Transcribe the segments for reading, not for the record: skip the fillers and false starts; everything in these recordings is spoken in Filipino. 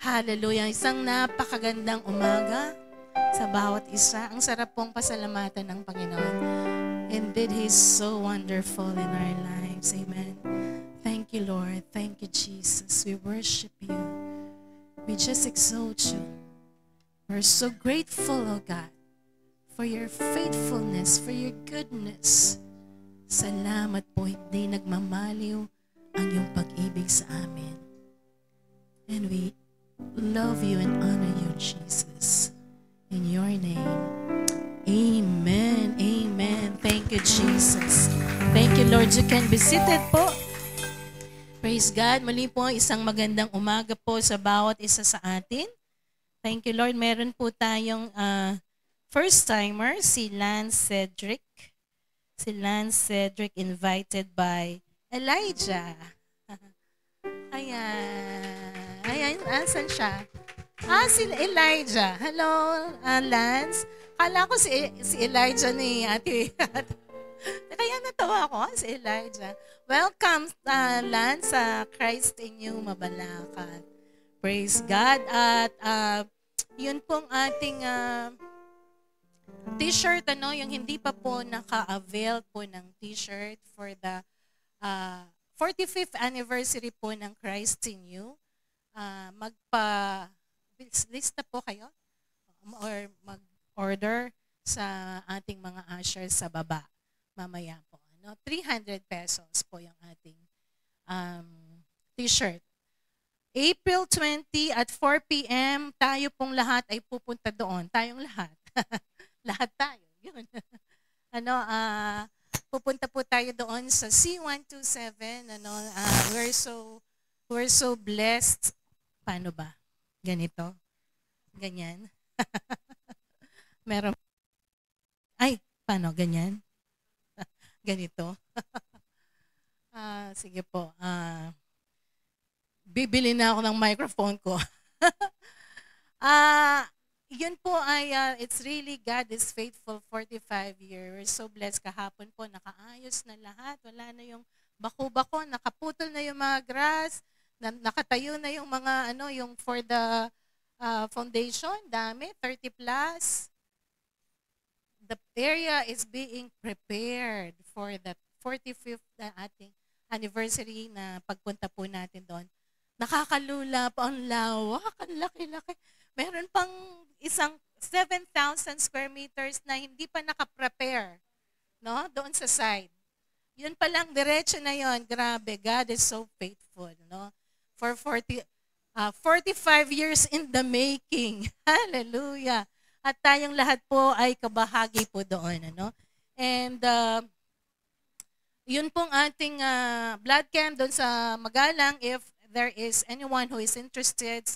Hallelujah. Isang napakagandang umaga sa bawat isa. Ang sarap pong pasalamatan ng Panginoon. Indeed, He's so wonderful in our lives. Amen. Thank you, Lord. Thank you, Jesus. We worship you. We just exalt you. We're so grateful, oh God, for your faithfulness, for your goodness. Salamat po, hindi nagmamaliw ang iyong pag-ibig sa amin. And we love you and honor you, Jesus. In your name, amen, amen. Thank you, Jesus. Thank you, Lord. You can be seated po. Praise God. Muli po isang magandang umaga po sa bawat isa sa atin. Thank you, Lord. Meron po tayong first-timer, si Lance Cedric. Si Lance Cedric invited by Elijah. Ayan. Ayan, asan siya? Si Elijah. Hello, Lance. Kala ko si Elijah ni Ate. Kaya natawa ko, si Elijah. Welcome, Lance, sa Christ in You, Mabalacat. Praise God. At yun pong ating t-shirt, yung hindi pa po naka-avail po ng t-shirt for the 45th anniversary po ng Christ in You. Lista po kayo or mag-order sa ating mga ushers sa baba mamaya po. 300 pesos po yung ating t-shirt. April 20 at 4 p.m. tayo pong lahat ay pupunta doon. Tayong lahat. Lahat tayo. Yun. Pupunta po tayo doon sa C127. We're so blessed. Paano ba? Ganito? Ganyan? Meron. Ay, paano? Ganyan? Ganito? Sige po. Bibili na ako ng microphone ko. Yun po ay, it's really God is faithful 45 years. We're so blessed kahapon po. Nakaayos na lahat. Wala na yung bako-bako. Nakaputol na yung mga grass. Nakatayo na yung mga, yung for the foundation. Dami, 30 plus. The area is being prepared for the 45th ating anniversary na pagpunta po natin doon. Nakakalula po ang lawak. Ang laki-laki. Meron pang isang 7,000 square meters na hindi pa nakaprepare, no? Doon sa side. Yun pa lang, diretso na yon. Grabe, God is so faithful, no? For 45 years in the making. Hallelujah. At tayong lahat po ay kabahagi po doon, ano? And yun pong ating blood camp doon sa Magalang. If there is anyone who is interested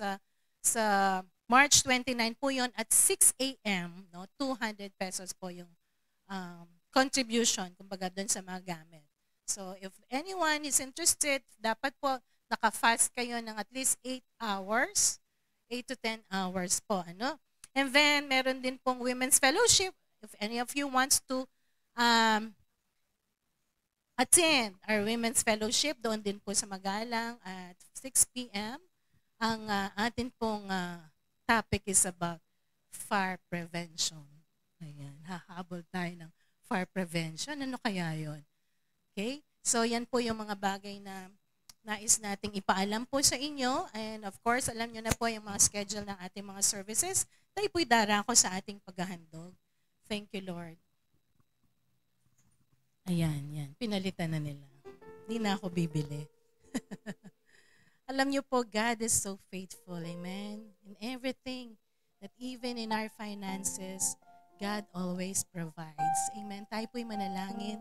sa March 29 po yun at 6 a.m., no? 200 pesos po yung contribution, kumbaga doon sa mga gamit. So if anyone is interested, dapat po naka-fast kayo ng at least 8 hours, 8 to 10 hours po. Ano? And then, meron din pong Women's Fellowship. If any of you wants to attend our Women's Fellowship, doon din po sa Magalang at 6 p.m. Ang atin pong topic is about fire prevention. Ayan, hahabol tayo ng fire prevention. Ano kaya yon? Okay? So, yan po yung mga bagay na nais nating ipaalam po sa inyo. And of course, alam nyo na po yung mga schedule ng ating mga services. Tayo po'y darako sa ating paghahandog. Thank you, Lord. Ayan, yan. Pinalitan na nila. Hindi na ako bibili. Alam niyo po, God is so faithful. Amen? In everything, that even in our finances, God always provides. Amen? Tayo po'y manalangin.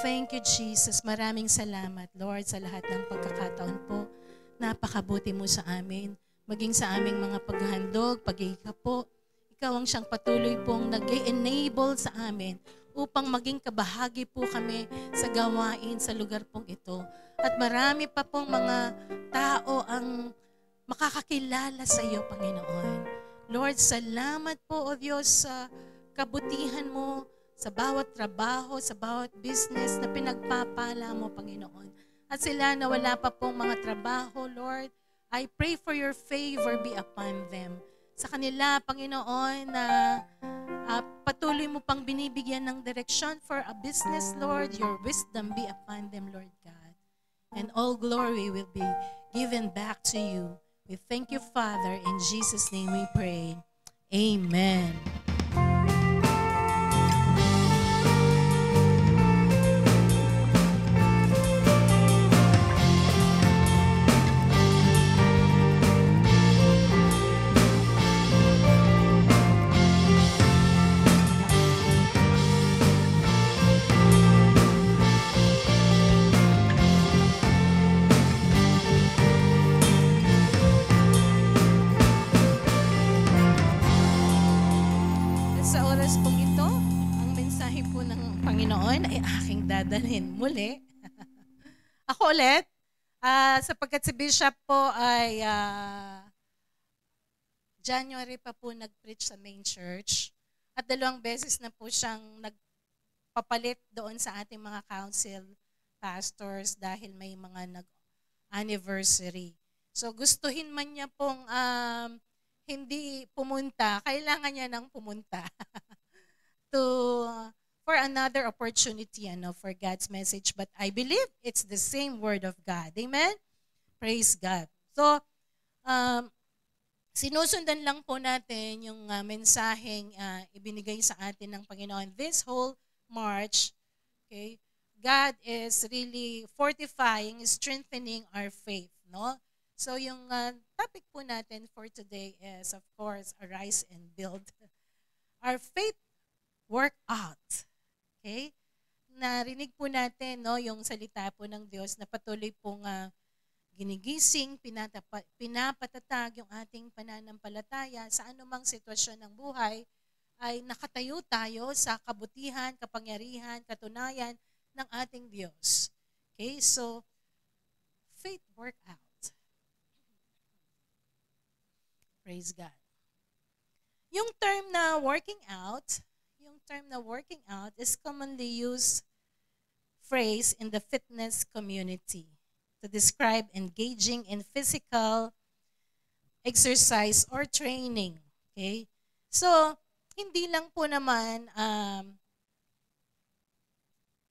Thank you, Jesus. Maraming salamat, Lord, sa lahat ng pagkakataon po. Napakabuti mo sa amin. Maging sa aming mga paghahandog, pag-iika po. Ikaw ang siyang patuloy pong nag-enable sa amin upang maging kabahagi po kami sa gawain sa lugar pong ito. At marami pa pong mga tao ang makakakilala sa iyo, Panginoon. Lord, salamat po, O Diyos, sa kabutihan mo, sa bawat trabaho, sa bawat business na pinagpapala mo, Panginoon. At sila na wala pa pong mga trabaho, Lord, I pray for your favor be upon them. Sa kanila, Panginoon, na patuloy mo pang binibigyan ng direksyon for a business, Lord. Your wisdom be upon them, Lord God. And all glory will be given back to you. We thank you, Father. In Jesus' name we pray. Amen. Panginoon ay aking dadalhin muli. Ako ulit, sapagkat si Bishop po ay January pa po nag-preach sa main church at 2 beses na po siyang nagpapalit doon sa ating mga council pastors dahil may mga nag-anniversary. So gustuhin man niya pong hindi pumunta, kailangan niya nang pumunta for another opportunity for God's message. But I believe it's the same word of God. Amen? Praise God. So, sinusundan lang po natin yung mensaheng ibinigay sa atin ng Panginoon this whole March. Okay? God is really fortifying, strengthening our faith. No? So, yung topic po natin for today is, of course, arise and build. Our faith work out. Okay? Narinig po natin yung salita po ng Diyos na patuloy pong ginigising, pinapatatag yung ating pananampalataya sa anumang sitwasyon ng buhay ay nakatayo tayo sa kabutihan, kapangyarihan, katunayan ng ating Diyos. Okay? So, faith work out. Praise God. Yung term na working out is commonly used phrase in the fitness community to describe engaging in physical exercise or training. Okay? So, hindi lang po naman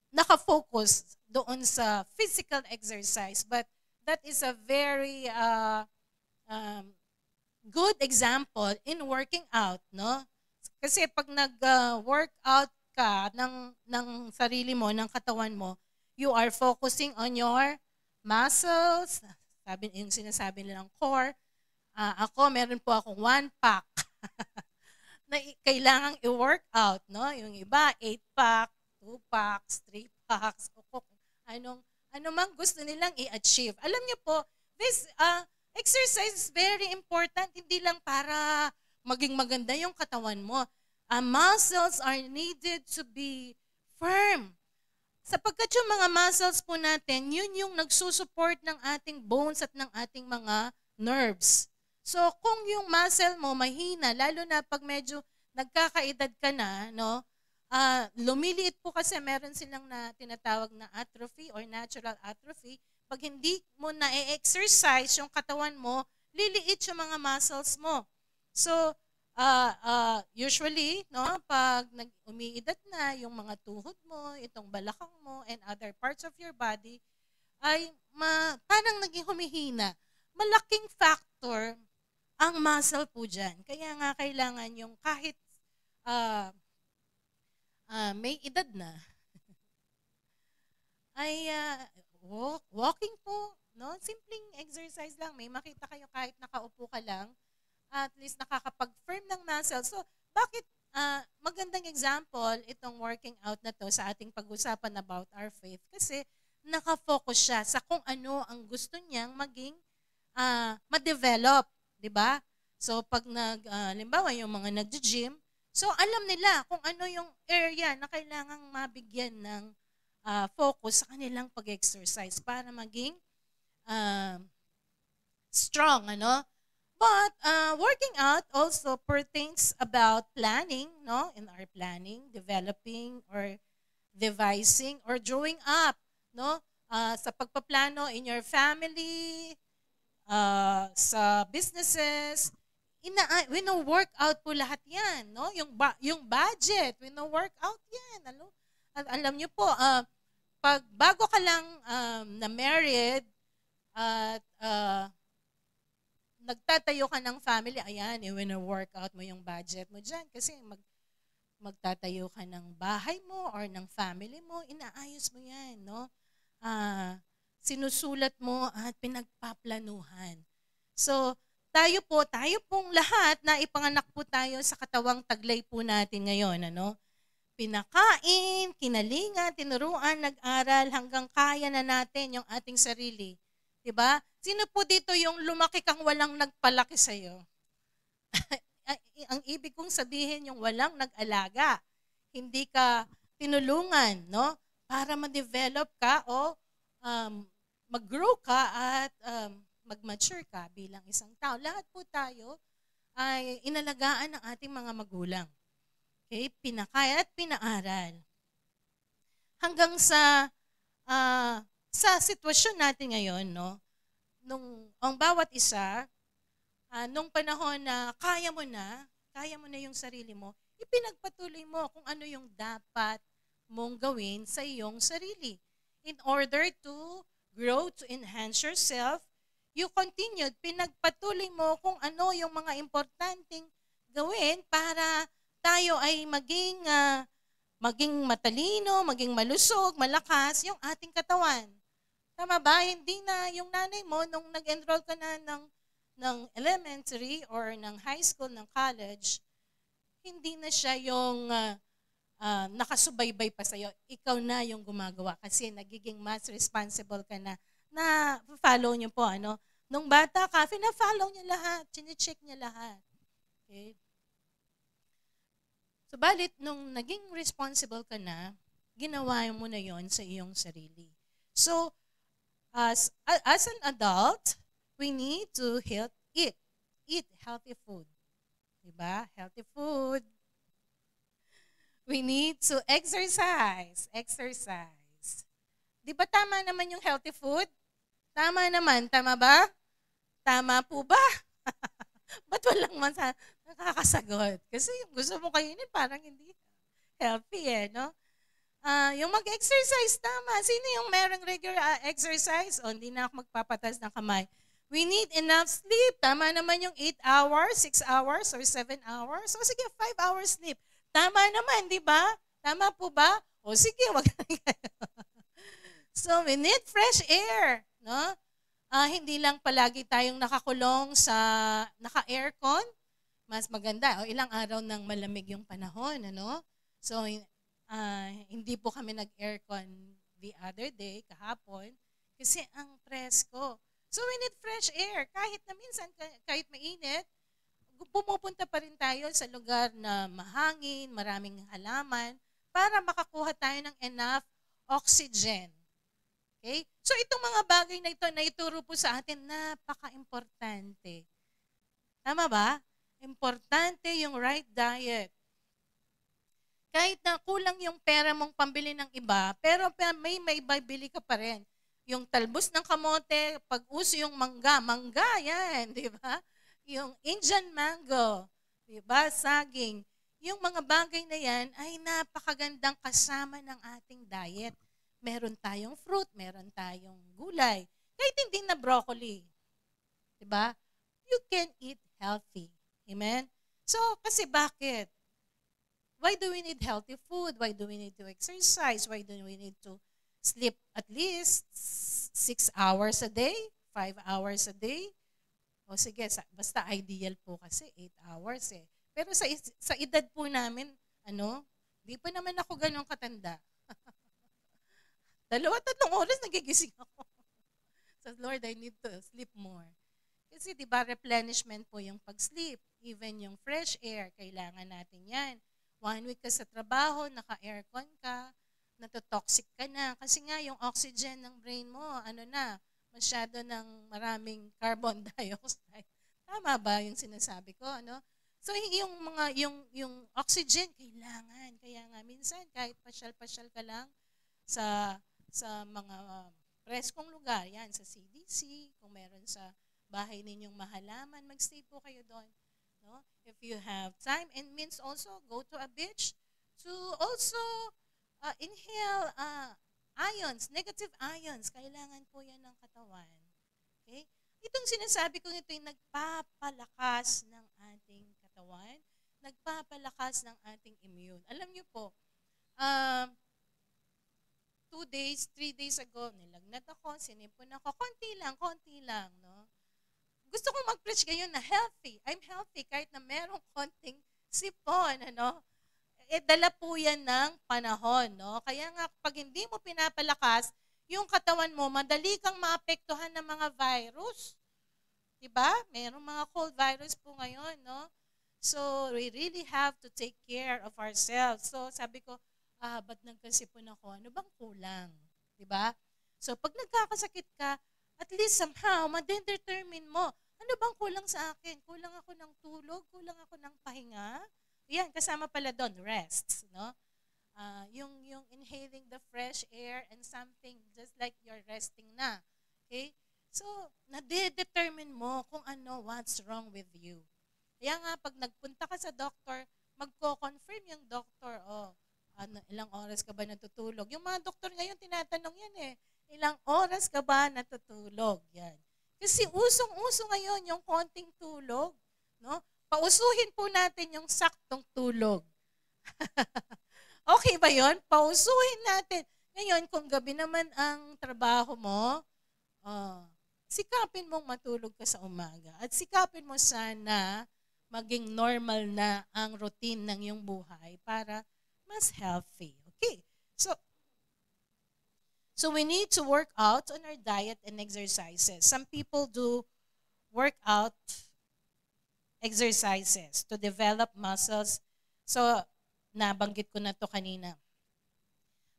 nakafocus doon sa physical exercise, but that is a very good example in working out, no? Kasi pag nag-workout ka ng sarili mo, ng katawan mo, you are focusing on your muscles, yung sinasabi nilang core. Ako, meron po akong 1-pack na kailangang i-workout, no? Yung iba, 8-pack, 2-packs, 3-packs, ano mang gusto nilang i-achieve. Alam niyo po, this exercise is very important, hindi lang para maging maganda yung katawan mo. Muscles are needed to be firm. Sapagkat yung mga muscles po natin, yun yung nagsusupport ng ating bones at ng ating mga nerves. So kung yung muscle mo mahina, lalo na pag medyo nagkakaedad ka na, no? Lumiliit po kasi meron silang tinatawag na atrophy or natural atrophy. Pag hindi mo na-exercise yung katawan mo, liliit yung mga muscles mo. So, usually, no, pag umiidad na yung mga tuhod mo, itong balakang mo, and other parts of your body, ay parang naging humihina. Malaking factor ang muscle po dyan. Kaya nga kailangan yung kahit may edad na, ay walking po, no? Simpleng exercise lang. May makita kayo kahit nakaupo ka lang, at least nakakapag-firm ng muscle. So, bakit magandang example itong working out na to sa ating pag-usapan about our faith? Kasi nakafocus siya sa kung ano ang gusto niyang maging ma-develop, di ba? So, pag limbawa yung mga nag-gym, so alam nila kung ano yung area na kailangang mabigyan ng focus sa kanilang pag-exercise para maging strong, ano? But working out also pertains about planning, no? In our planning, developing or devising or drawing up, no? Sa pagpaplano in your family, sa businesses, wino-workout po lahat yan. No? Yung budget, wino-workout yan. Ano? Alam niyo po, pag bago ka lang na married at nagtatayo ka ng family, ayan, wino-workout mo yung budget mo dyan. Kasi magtatayo ka ng bahay mo or ng family mo, inaayos mo yan. No? Sinusulat mo at pinagpaplanuhan. So, tayo pong lahat na ipanganak po tayo sa katawang taglay po natin ngayon. Ano? Pinakain, kinalinga, tinuruan, nag-aral hanggang kaya na natin yung ating sarili. Diba? Sino po dito yung lumaki kang walang nagpalaki sa'yo? Ang ibig kong sabihin yung walang nag-alaga. Hindi ka tinulungan, no? Para ma-develop ka o mag-grow ka at mag-mature ka bilang isang tao. Lahat po tayo ay inalagaan ng ating mga magulang. Okay? Pinakaya at pinaaral. Hanggang sa sitwasyon natin ngayon, no? Ang bawat isa, nung panahon na kaya mo na yung sarili mo, ipinagpatuloy mo kung ano yung dapat mong gawin sa iyong sarili. In order to grow, to enhance yourself, you continued, pinagpatuloy mo kung ano yung mga importanteng gawin para tayo ay maging matalino, maging malusog, malakas yung ating katawan. Tama ba? Hindi na yung nanay mo, nung nag-enroll ka na ng elementary or ng high school, ng college, hindi na siya yung nakasubaybay pa sa'yo. Ikaw na yung gumagawa kasi nagiging mas responsible ka na follow niyo po. Ano? Nung bata ka, fina-follow niya lahat, chine-check niya lahat. Okay? Subalit, nung naging responsible ka na, ginawa mo na yon sa iyong sarili. So, as an adult, we need to eat healthy food. Diba? Healthy food. We need to exercise. Di ba tama naman yung healthy food? Tama naman. Tama ba? Tama po ba? Ba't walang nakakasagot? Kasi yung gusto mo kainin parang hindi healthy no? Yung mag-exercise, tama. Sino yung merong regular exercise? Hindi na ako magpapatas ng kamay. We need enough sleep. Tama naman yung 8 hours, 6 hours, or 7 hours. O sige, 5 hours sleep. Tama naman, di ba? Tama po ba? O sige, wag na kayo. So, we need fresh air. No? Hindi lang palagi tayong nakakulong sa naka-aircon. Mas maganda. O ilang araw nang malamig yung panahon. Ano? So, hindi po kami nag-aircon the other day, kahapon, kasi ang presko. So we need fresh air. Kahit na minsan, kahit mainit, pumupunta pa rin tayo sa lugar na mahangin, maraming halaman, para makakuha tayo ng enough oxygen. Okay? So itong mga bagay na ito na ituro po sa atin, napaka-importante. Tama ba? Importante yung right diet. Kahit na kulang yung pera mong pambili ng iba, pero may bibili ka pa rin. Yung talbos ng kamote, pag uso yung mangga yan, di ba? Yung Indian mango, di ba? Saging. Yung mga bagay na yan ay napakagandang kasama ng ating diet. Meron tayong fruit, meron tayong gulay. Kahit hindi na broccoli, di ba? You can eat healthy. Amen? So, kasi bakit? Why do we need healthy food? Why do we need to exercise? Why do we need to sleep at least 6 hours a day? 5 hours a day? O sige, basta ideal po kasi 8 hours eh. Pero sa edad po namin, di pa naman ako ganun katanda. 2-3 oras nagigising ako. So Lord, I need to sleep more. Kasi di ba replenishment po yung pag-sleep. Even yung fresh air, kailangan natin yan. 1 week ka sa trabaho, naka-aircon ka, natotoxic ka na. Kasi nga yung oxygen ng brain mo, masyado ng maraming carbon dioxide. Tama ba yung sinasabi ko? So yung oxygen kailangan. Kaya nga minsan kahit pasyal-pasyal ka lang sa mga preskong lugar, yan sa CDC, kung meron sa kapitbahay ninyong mahalaman, magstay po kayo doon. No? If you have time, and means also go to a beach to also inhale ions, negative ions. Kailangan po yan ng katawan. Okay? Itong sinasabi ko ito ay nagpapalakas ng ating katawan, nagpapalakas ng ating immune. Alam niyo po, 2 days, 3 days ago, nilagnat ako, sinipon ako, konti lang, no? Gusto kong mag-preach ngayon na healthy. I'm healthy kahit na merong konting sipon, ano? Dala po yan ng panahon, no? Kaya nga, pag hindi mo pinapalakas, yung katawan mo, madali kang maapektuhan ng mga virus. Diba? Merong mga cold virus po ngayon, no? So, we really have to take care of ourselves. So, sabi ko, ba't nagkasipon ako? Ano bang kulang? Diba? So, pag nagkakasakit ka, at least somehow, ma-determine mo, ano bang kulang sa akin? Kulang ako ng tulog? Kulang ako ng pahinga? Yan, kasama pala doon, rest. No? Yung inhaling the fresh air and something just like you're resting na. Okay? So, na-determine mo kung ano, what's wrong with you. Kaya nga, pag nagpunta ka sa doctor, magko-confirm yung doctor, ilang oras ka ba natutulog? Yung mga doktor ngayon, tinatanong yan eh. Ilang oras ka ba natutulog? Yan. Kasi usong-uso ngayon yung konting tulog. No? Pausuhin po natin yung saktong tulog. Okay ba yon? Pausuhin natin. Ngayon, kung gabi naman ang trabaho mo, sikapin mong matulog ka sa umaga. At sikapin mo sana maging normal na ang routine ng iyong buhay para mas healthy. Okay. So we need to work out on our diet and exercises. Some people do workout exercises to develop muscles. So, nabanggit ko na to kanina.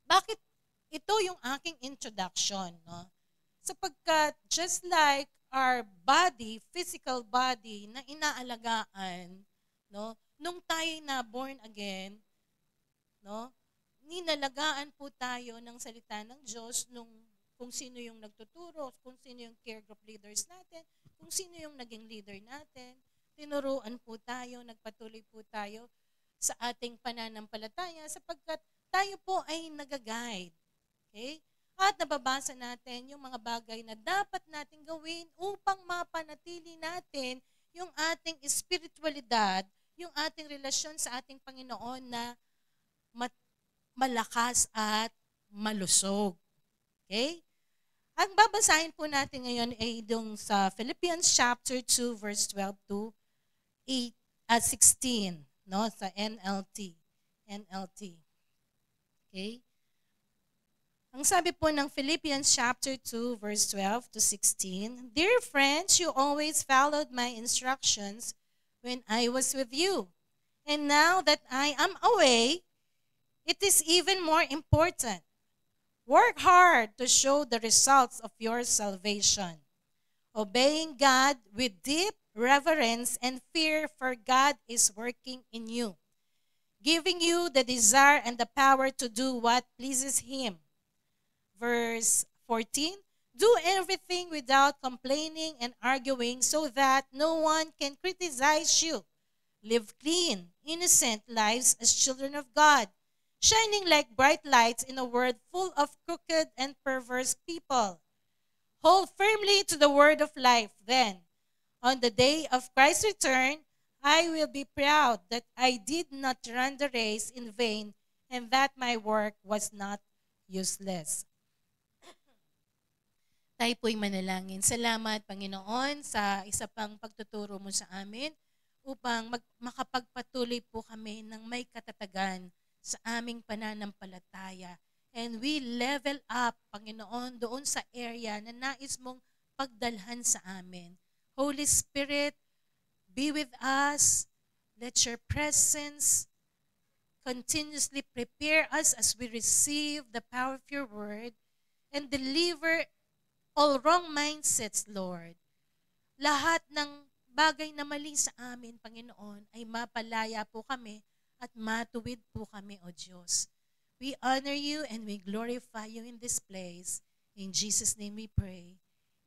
Bakit ito yung aking introduction, no? Sapagkat just like our body, physical body na inaalagaan, no? Nung tayo na born again, no? Ninalagaan po tayo ng salita ng Diyos kung sino yung nagtuturo, kung sino yung care group leaders natin, kung sino yung naging leader natin. Tinuruan po tayo, nagpatuloy po tayo sa ating pananampalataya sapagkat tayo po ay nag-guide. Okay? At nababasa natin yung mga bagay na dapat natin gawin upang mapanatili natin yung ating espiritualidad, yung ating relasyon sa ating Panginoon na malakas at malusog. Okay? Ang babasahin po natin ngayon ay dong sa Philippians chapter 2 verse 12 to 16, no? Sa NLT. Okay? Ang sabi po ng Philippians chapter 2 verse 12 to 16, Dear friends, you always followed my instructions when I was with you. And now that I am away, it is even more important. Work hard to show the results of your salvation, obeying God with deep reverence and fear, for God is working in you, giving you the desire and the power to do what pleases Him. Verse 14, do everything without complaining and arguing so that no one can criticize you. Live clean, innocent lives as children of God, shining like bright lights in a world full of crooked and perverse people. Hold firmly to the word of life. Then, on the day of Christ's return, I will be proud that I did not run the race in vain and that my work was not useless. Tayo po'y manalangin. Salamat, Panginoon, sa isa pang pagtuturo mo sa amin upang makapagpatuloy po kami ng may katatagan sa aming pananampalataya. And we level up, Panginoon, doon sa area na nais mong pagdalhan sa amin. Holy Spirit, be with us. Let your presence continuously prepare us as we receive the power of your word and deliver all wrong mindsets, Lord. Lahat ng bagay na mali sa amin, Panginoon, ay mapalaya po kami at matuwid po kami, O Diyos. We honor you and we glorify you in this place. In Jesus' name we pray.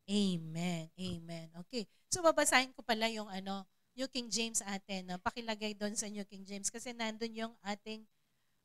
Amen. Amen. Okay. So babasahin ko pala yung New King James atin. No? Pakilagay doon sa New King James kasi nandun yung ating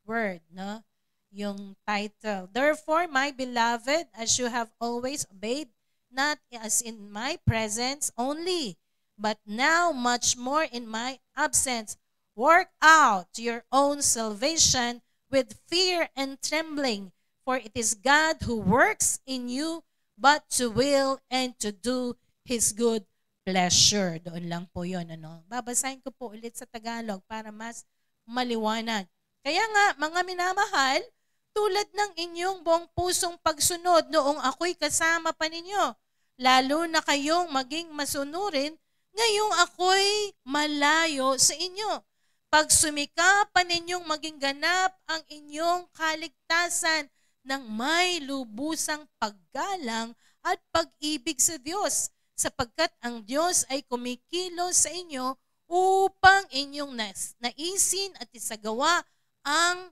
word, no? Yung title. Therefore, my beloved, as you have always obeyed, not as in my presence only, but now much more in my absence, work out your own salvation with fear and trembling, for it is God who works in you but to will and to do His good pleasure. Doon lang po yun. Babasahin ko po ulit sa Tagalog para mas maliwanag. Kaya nga, mga minamahal, tulad ng inyong buong pusong pagsunod noong ako'y kasama pa ninyo, lalo na kayong maging masunurin, ngayong ako'y malayo sa inyo. Pagsumikapan ninyong maging ganap ang inyong kaligtasan ng may lubusang paggalang at pag-ibig sa Diyos, sapagkat ang Diyos ay kumikilos sa inyo upang inyong naisin at isagawa ang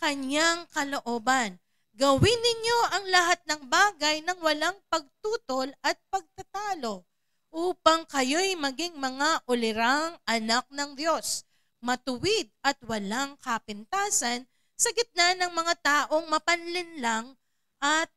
kanyang kalooban. Gawin ninyo ang lahat ng bagay ng walang pagtutol at pagtatalo upang kayo'y maging mga ulirang anak ng Diyos, matuwid at walang kapintasan sa gitna ng mga taong mapanlinlang at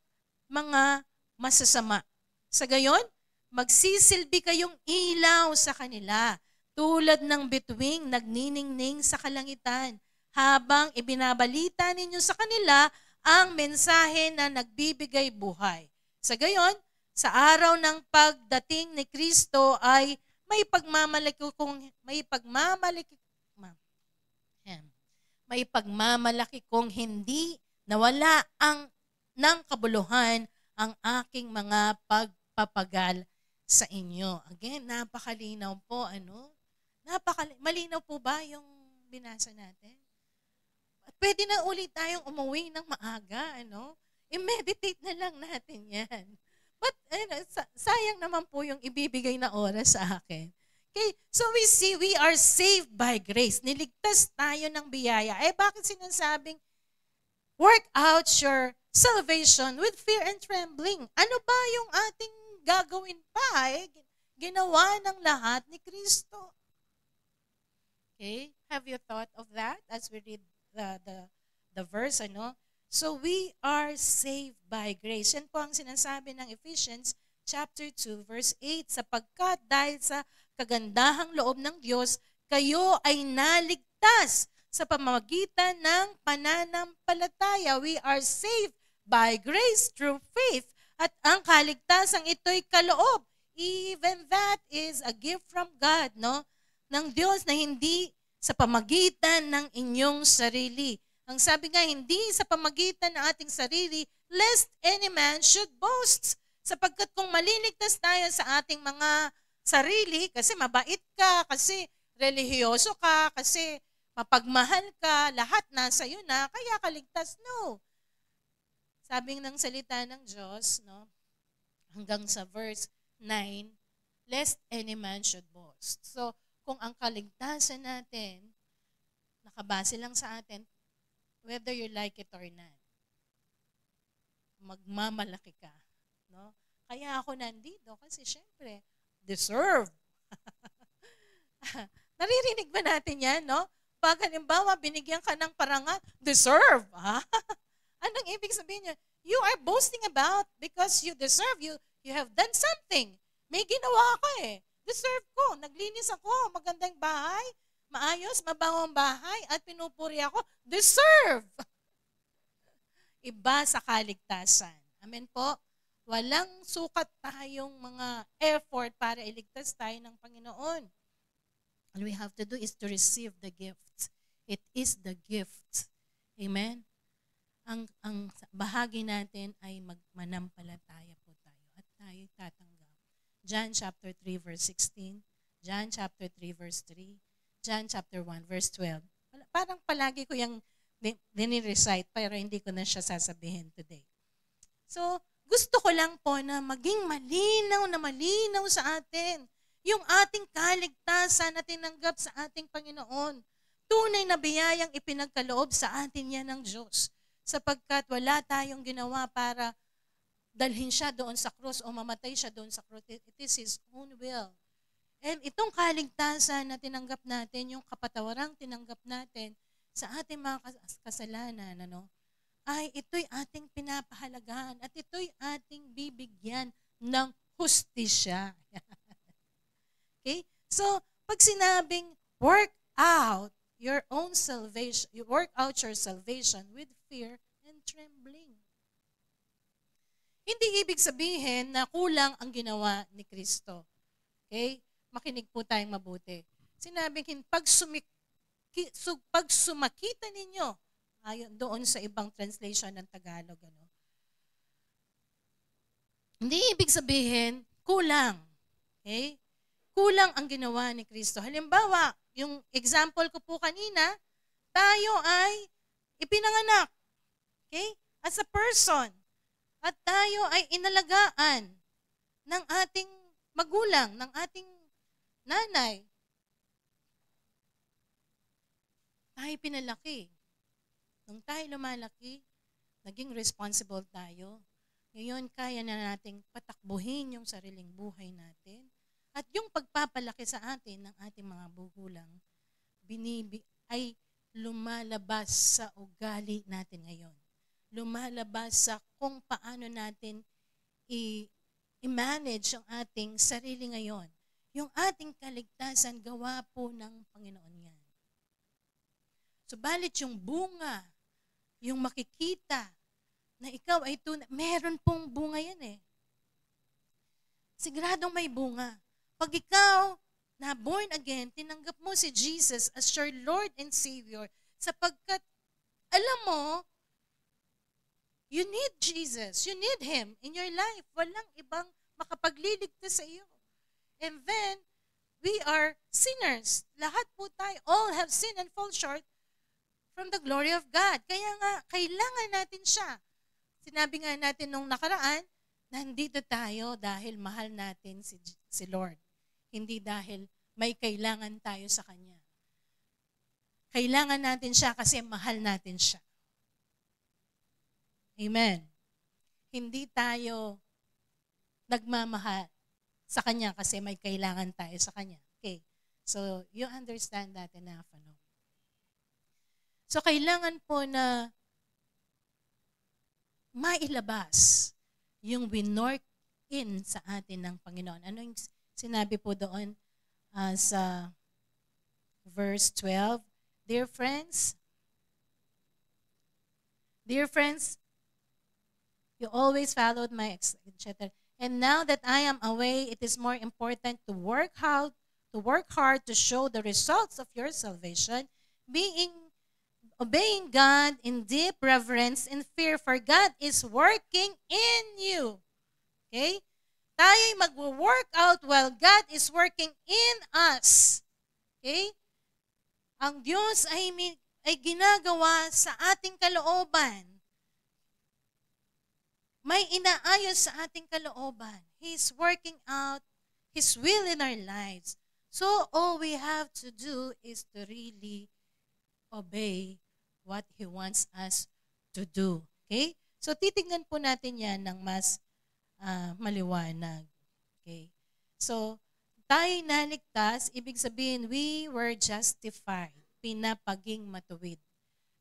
mga masasama. Sa gayon, magsisilbi kayong ilaw sa kanila tulad ng bituing nagniningning sa kalangitan habang ibinabalita ninyo sa kanila ang mensahe na nagbibigay buhay. Sa gayon, sa araw ng pagdating ni Kristo ay may pagmamalaki kong hindi nawala ng kabuluhan ang aking mga pagpapagal sa inyo. Again, napakalinaw po. Malinaw po ba yung binasa natin? Pwede na ulit tayong umuwi ng maaga. I-meditate na lang natin yan. But sayang naman po yung ibibigay na oras sa akin. Okay, so we see we are saved by grace. Niligtas tayo ng biyaya. Bakit sinasabing work out your salvation with fear and trembling? Ano ba yung ating gagawin pa? Ginawa ng lahat ni Kristo. Okay, have you thought of that as we read the verse? So we are saved by grace. Yan po ang sinasabi ng Ephesians chapter 2 verse 8, sapagkat dahil sa kagandahang loob ng Diyos, kayo ay naligtas sa pamamagitan ng pananampalataya. We are saved by grace through faith. At ang kaligtasang ito'y kaloob. Even that is a gift from God, ng Diyos, na hindi sa pamagitan ng inyong sarili. Ang sabi nga, hindi sa pamagitan ng ating sarili, lest any man should boast. Sapagkat kung maliligtas tayo sa ating mga sarili, kasi mabait ka, kasi relihiyoso ka, kasi mapagmahal ka, lahat nasa iyo na, kaya kaligtas. No. Sabi ng salita ng Diyos, hanggang sa verse 9, lest any man should boast. So, kung ang kaligtasan natin, nakabase lang sa atin, whether you like it or not, magmamalaki ka. Kaya ako nandito kasi syempre, deserve. Naririnig ba natin yan, Pag halimbawa, binigyan ka ng parangal, deserve. Anong ibig sabihin niya? You are boasting about because you deserve. You have done something. May ginawa ka Deserve ko. Naglinis ako. Magandang bahay. Maayos, mabangong bahay. At pinupuri ako. Deserve. Iba sa kaligtasan. Amen po? Walang sukat tayong mga effort para iligtas tayo ng Panginoon. All we have to do is to receive the gift. It is the gift. Amen? Ang bahagi natin ay manampalataya po tayo at tayo tatanggap. John chapter 3 verse 16, John chapter 3 verse 3, John chapter 1 verse 12. Parang palagi ko yung dinirecite pero hindi ko na siya sasabihin today. So, gusto ko lang po na maging malinaw sa atin yung ating kaligtasan na tinanggap sa ating Panginoon. Tunay na biyayang ipinagkaloob sa atin yan ng Diyos. Sapagkat wala tayong ginawa para dalhin siya doon sa krus o mamatay siya doon sa krus. It is His own will. And itong kaligtasan na tinanggap natin, yung kapatawarang tinanggap natin sa ating mga kasalanan, ay ito'y ating pinapahalagahan at ito'y ating bibigyan ng hustisya. Okay? So, pag sinabing work out your own salvation, you work out your salvation with fear and trembling. Hindi ibig sabihin na kulang ang ginawa ni Kristo. Okay? Makinig po tayong mabuti. Sinabing, pag sumakita ninyo, ayon doon sa ibang translation ng Tagalog, hindi ibig sabihin, kulang. Okay? Kulang ang ginawa ni Kristo. Halimbawa, yung example ko po kanina, tayo ay ipinanganak. Okay? As a person. At tayo ay inalagaan ng ating magulang, ng ating nanay. Tayo pinalaki. Nung tayo lumalaki, naging responsible tayo. Ngayon, kaya na nating patakbuhin yung sariling buhay natin. At yung pagpapalaki sa atin ng ating mga magulang, ay lumalabas sa ugali natin ngayon. Lumalabas sa kung paano natin i-manage ang ating sarili ngayon. Yung ating kaligtasan, gawa po ng Panginoon yan. Subalit yung bunga, yung makikita na ikaw ay tunay, meron pong bunga yan eh. Siguradong may bunga. Pag ikaw na born again, tinanggap mo si Jesus as your Lord and Savior sapagkat alam mo, you need Jesus. You need Him in your life. Walang ibang makapagliligtas sa iyo. And then, we are sinners. Lahat po tayo, all have sinned and fall short from the glory of God. Kaya nga, kailangan natin siya. Sinabi nga natin nung nakaraan, nandito tayo dahil mahal natin si Lord. Hindi dahil may kailangan tayo sa Kanya. Kailangan natin siya kasi mahal natin siya. Amen. Hindi tayo nagmamahal sa Kanya kasi may kailangan tayo sa Kanya. Okay. So, you understand that enough, So, kailangan po na mailabas yung winork in sa atin ng Panginoon. Ano yung sinabi po doon sa verse 12? Dear friends, you always followed my etc. And now that I am away, it is more important to work hard to show the results of your salvation, obeying God in deep reverence and fear, for God is working in you. Okay? Tayo'y mag-work out while God is working in us. Okay? Ang Diyos ay ginagawa sa ating kalooban. May inaayos sa ating kalooban. He's working out His will in our lives. So all we have to do is to really obey what He wants us to do. Okay? So titignan po natin yan ng mas maliwanag. Okay? So, tayo naligtas, ibig sabihin, we were justified. Pinapaging matuwid.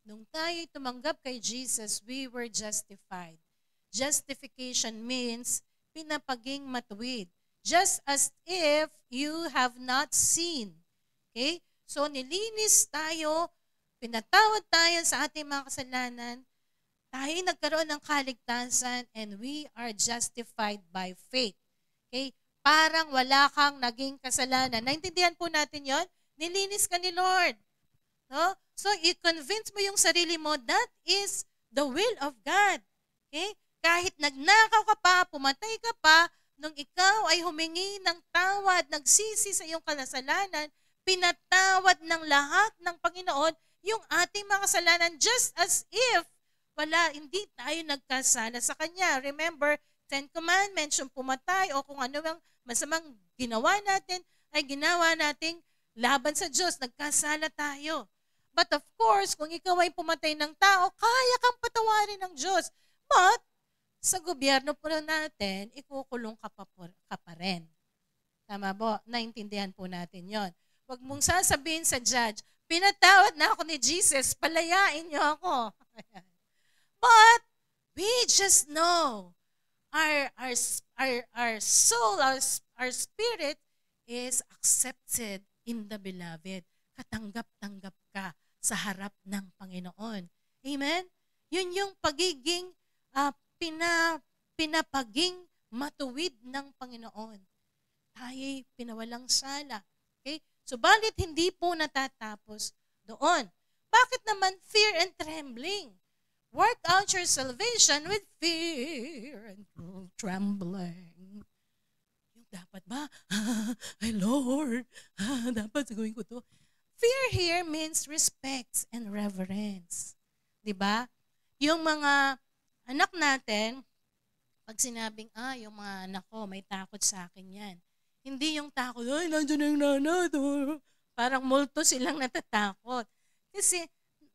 Nung tayo tumanggap kay Jesus, we were justified. Justification means pinapaging matuwid. Just as if you have not sinned. Okay? So, nilinis tayo, pinatawad tayo sa ating mga kasalanan, tayo nagkaroon ng kaligtasan and we are justified by faith. Okay? Parang wala kang naging kasalanan. Naintindihan po natin yon? Nilinis ka ni Lord. No? So, i-convince mo yung sarili mo, that is the will of God. Okay? Kahit nagnakaw ka pa, pumatay ka pa, nung ikaw ay humingi ng tawad, nagsisi sa iyong kasalanan, pinatawad ng lahat ng Panginoon yung ating mga kasalanan just as if hindi tayo nagkasala sa Kanya. Remember, 10 Commandments, yung pumatay o kung ano yung masamang ginawa natin, ay ginawa nating laban sa Diyos. Nagkasala tayo. But of course, kung ikaw ay pumatay ng tao, kaya kang patawarin ng Diyos. But, sa gobyerno po natin, ikukulong ka pa rin. Tama po? Naintindihan po natin yon. Huwag mong sasabihin sa judge, pinatawad na ako ni Jesus, palayain niyo ako. But we just know our soul, our spirit is accepted in the beloved. Katanggap-tanggap ka sa harap ng Panginoon. Amen? Yun yung pagiging pinapaging matuwid ng Panginoon. Tayo'y pinawalang sala. Okay? Subalit hindi po natatapos doon. Bakit naman fear and trembling? Work out your salvation with fear and trembling. Yung dapat ba? Ay Lord, dapat gawin ko to. Fear here means respect and reverence. Diba? Yung mga anak natin, pag sinabing, yung mga anak ko, may takot sa akin yan. Hindi yung takot, ay, nandiyan na yung nanay. Parang multo silang natatakot. Kasi,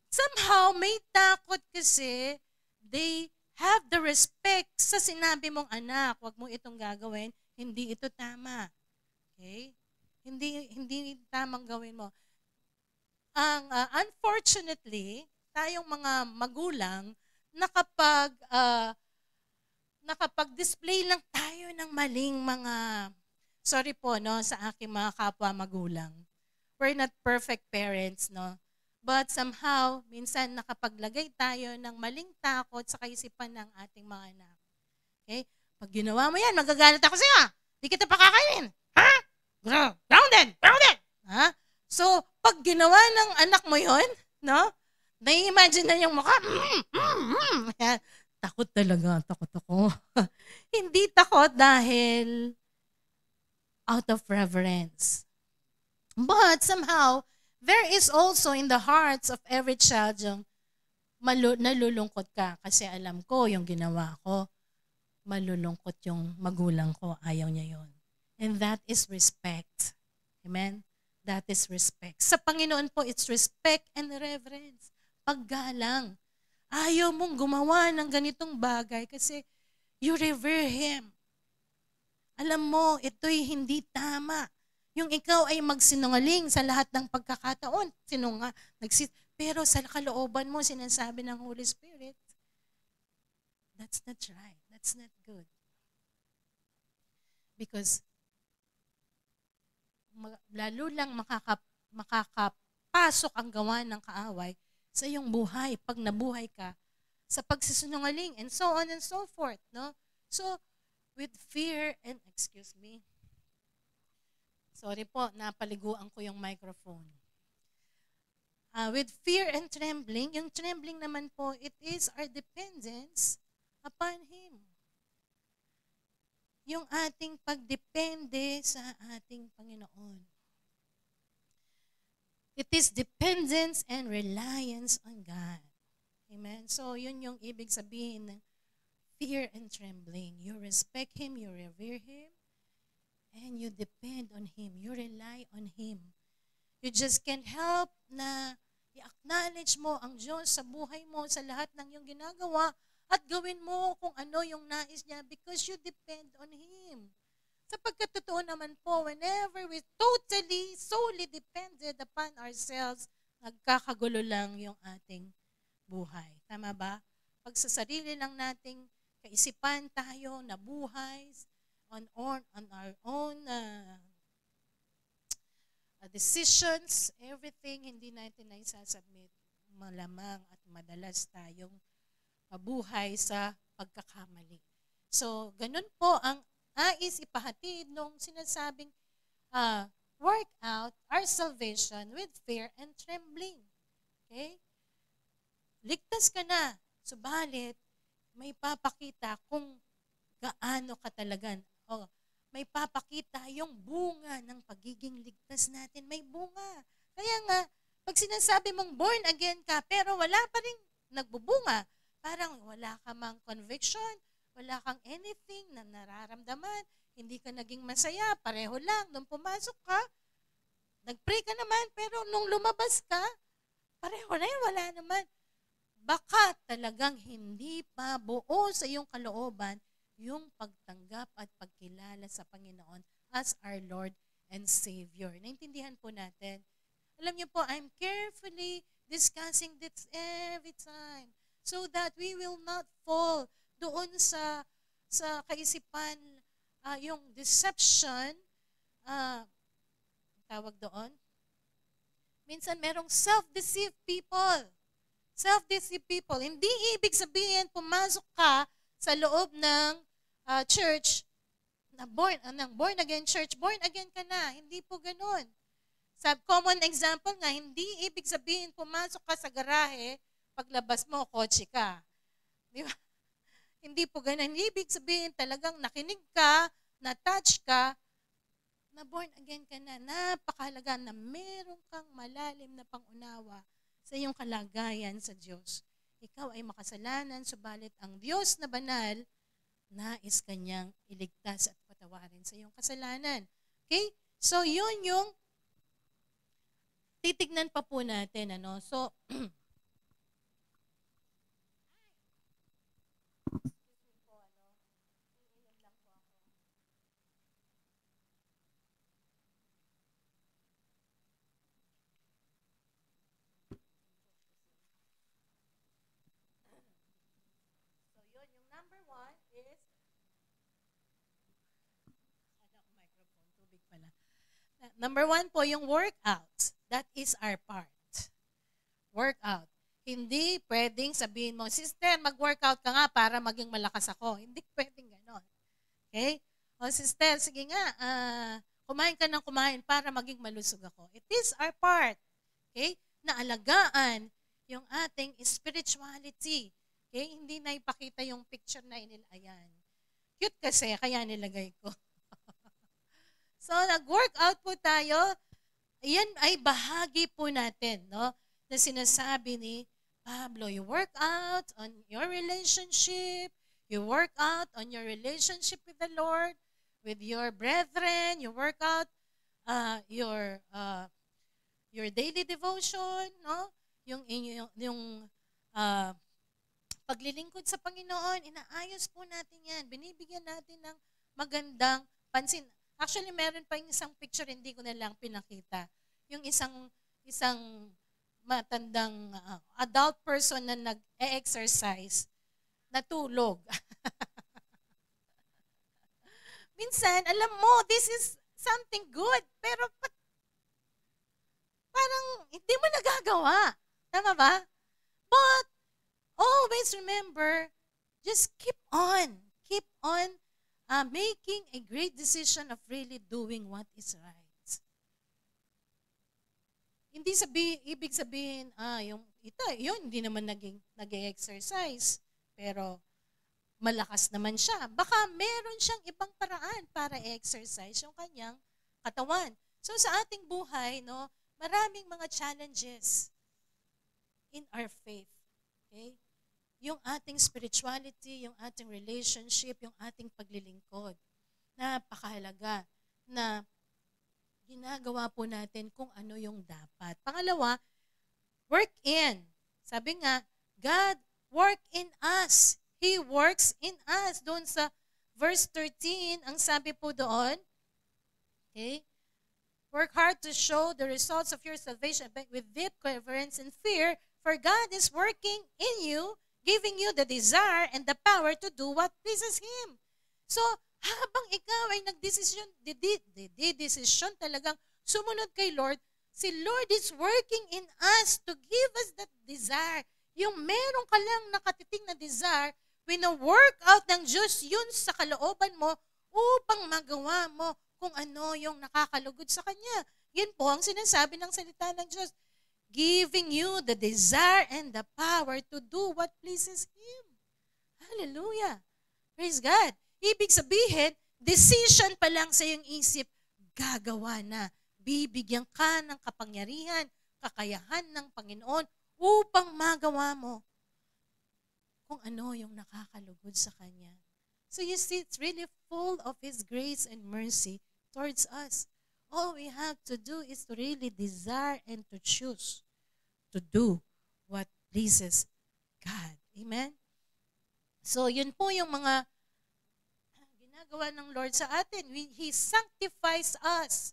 somehow, may takot kasi, they have the respect sa sinabi mong anak, wag mo itong gagawin, hindi ito tama. Okay? Hindi tamang gawin mo. Unfortunately, tayong mga magulang, nakapag-display lang tayo ng maling mga, sorry po, no, sa aking mga kapwa magulang. We're not perfect parents, no? But somehow, minsan nakapaglagay tayo ng maling takot sa kaisipan ng ating mga anak. Okay? Pag ginawa mo yan, magagalit ako sa'yo. Di kita pakakainin. Ha? Grounded! Grounded! Ha? So, pag ginawa ng anak mo yon, no? Na-imagine na yung mukha. Takot talaga. Takot ako. Hindi takot dahil out of reverence. But somehow, there is also in the hearts of every child yung nalulungkot ka kasi alam ko yung ginawa ko, malulungkot yung magulang ko, ayaw niya yon. And that is respect. Amen? That is respect. Sa Panginoon po, it's respect and reverence. Paggalang. Ayaw mong gumawa ng ganitong bagay kasi you revere Him. Alam mo, ito'y hindi tama. Yung ikaw ay magsinungaling sa lahat ng pagkakataon. Pero sa kalooban mo, sinasabi ng Holy Spirit, that's not right. That's not good. Because lalo lang makakapasok ang gawa ng kaaway sa iyong buhay pag nabuhay ka sa pagsisinungaling and so on and so forth, no? So, with fear and, sorry po, napaliguan ko yung microphone. With fear and trembling, yung trembling naman po, it is our dependence upon Him. Yung ating pagdepende sa ating Panginoon. It is dependence and reliance on God. Amen? So, yun yung ibig sabihin ng fear and trembling. You respect Him, you revere Him, and you depend on Him. You rely on Him. You just can't help na i-acknowledge mo ang Diyos sa buhay mo, sa lahat ng iyong ginagawa, at gawin mo kung ano yung nais niya because you depend on Him. Sapagkat totoo naman po, whenever we totally, solely depended upon ourselves, nagkakagulo lang yung ating buhay. Tama ba? Pag sa sarili lang nating kaisipan tayo na buhay on our own decisions, everything, hindi natin na isasubmit. Malamang at madalas tayong mabuhay sa pagkakamali. So, ganun po ang nais ipahatid nung sinasabing work out our salvation with fear and trembling. Okay? Ligtas ka na, subalit may papakita kung gaano ka talaga. May papakita yung bunga ng pagiging ligtas natin. May bunga. Kaya nga, pag sinasabi mong born again ka, pero wala pa rin nagbubunga, parang wala ka mang conviction, wala kang anything na nararamdaman, hindi ka naging masaya, pareho lang. Nung pumasok ka, nag-pray ka naman, pero nung lumabas ka, pareho rin, wala naman. baka talagang hindi pa buo sa iyong kalooban yung pagtanggap at pagkilala sa Panginoon as our Lord and Savior. Naintindihan po natin. Alam niyo po, I'm carefully discussing this every time so that we will not fall doon sa kaisipan, yung deception, tawag doon. Minsan merong self-deceived people. Self-deceived people. Hindi ibig sabihin pumasok ka sa loob ng church, born again church, born again ka na. Hindi po ganun. Sa common example nga, hindi ibig sabihin pumasok ka sa garahe, paglabas mo, kotse ka. Di ba? Hindi po ganun. Hindi ibig sabihin talagang nakinig ka, na-touch ka, na born again ka na. Napakahalaga na meron kang malalim na pangunawa sa iyong kalagayan sa Diyos. Ikaw ay makasalanan, subalit ang Diyos na banal, nais kanyang iligtas at patawarin sa iyong kasalanan. Okay? So, yun yung titignan pa po natin. So, yun, yung number 1 is microphone, tubig pala. Number 1 po, yung workout. That is our part. Workout. Hindi pwedeng sabihin mo, sister, mag-workout ka nga para maging malakas ako. Hindi pwedeng ganon. Okay? O sister, sige nga, kumain ka ng kumain para maging malusog ako. It is our part. Okay? Na alagaan yung ating spirituality. Okay? Hindi na ipakita yung picture na ayan. Cute kasi, kaya nilagay ko. So, nag-workout po tayo. Yan ay bahagi po natin, no? Na sinasabi ni Pablo, you work out on your relationship, you work out on your relationship with the Lord, with your brethren, you work out your daily devotion, no? Yung paglilingkod sa Panginoon, inaayos po natin yan. Binibigyan natin ng magandang pansin. Actually, meron pa yung isang picture, hindi ko na lang pinakita. Yung isang matandang adult person na nag-exercise, natulog. Minsan, alam mo, this is something good, pero parang hindi mo nagagawa. Tama ba? But, always remember, just keep on making a great decision of really doing what is right. Hindi ibig sabihin, yun, hindi naman nag-exercise, pero malakas naman siya. Baka meron siyang ibang paraan para exercise yung kanyang katawan. So sa ating buhay, no, maraming mga challenges in our faith. Okay? Yung ating spirituality, yung ating relationship, yung ating paglilingkod. Napakahalaga na ginagawa po natin kung ano yung dapat. Pangalawa, work in. Sabi nga, God work in us. He works in us. Doon sa verse 13, ang sabi po doon, okay, work hard to show the results of your salvation with deep reverence and fear, for God is working in you, giving you the desire and the power to do what pleases Him. So, habang ikaw ay nagdesisyon talagang sumunod kay Lord, si Lord is working in us to give us that desire. Yung meron ka lang nakatiting na desire, wino-work out ng Diyos yun sa kalooban mo upang magawa mo kung ano yung nakakalugod sa Kanya. Yan po ang sinasabi ng salita ng Diyos. Giving you the desire and the power to do what pleases Him. Hallelujah. Praise God. Ibig sabihin, decision pa lang sa iyong isip, gagawa na. Bibigyan ka ng kapangyarihan, kakayahan ng Panginoon upang magawa mo kung ano yung nakakalugod sa Kanya. So you see, it's really full of His grace and mercy towards us. All we have to do is to really desire and to choose to do what pleases God. Amen? So, yun po yung mga ginagawa ng Lord sa atin. He sanctifies us.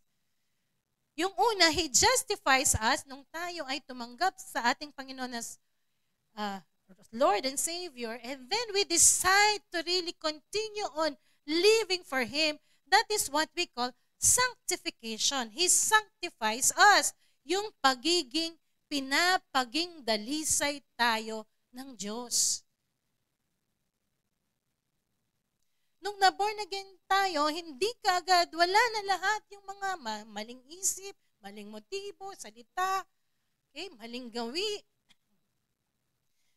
Yung una, He justifies us nung tayo ay tumanggap sa ating Panginoon as Lord and Savior, and then we decide to really continue on living for Him. That is what we call sanctification. He sanctifies us. Yung pinapaging dalisay tayo ng Diyos. Nung na-born again tayo, hindi kaagad, wala na lahat yung mga maling isip, maling motibo, salita, okay, maling gawi.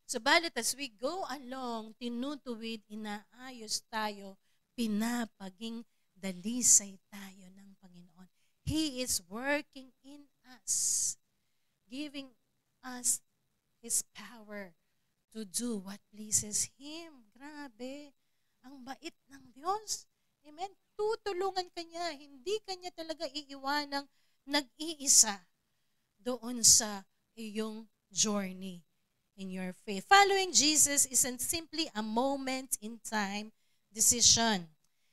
Subalit as we go along, tinutuwid, inaayos tayo, pinapaging dalisay tayo ng Panginoon. He is working in us, giving us His power to do what pleases Him. Grabe, ang bait ng Diyos. Amen? Tutulungan ka niya. Hindi ka niya talaga iiwanang nag-iisa doon sa iyong journey in your faith. Following Jesus isn't simply a moment in time decision.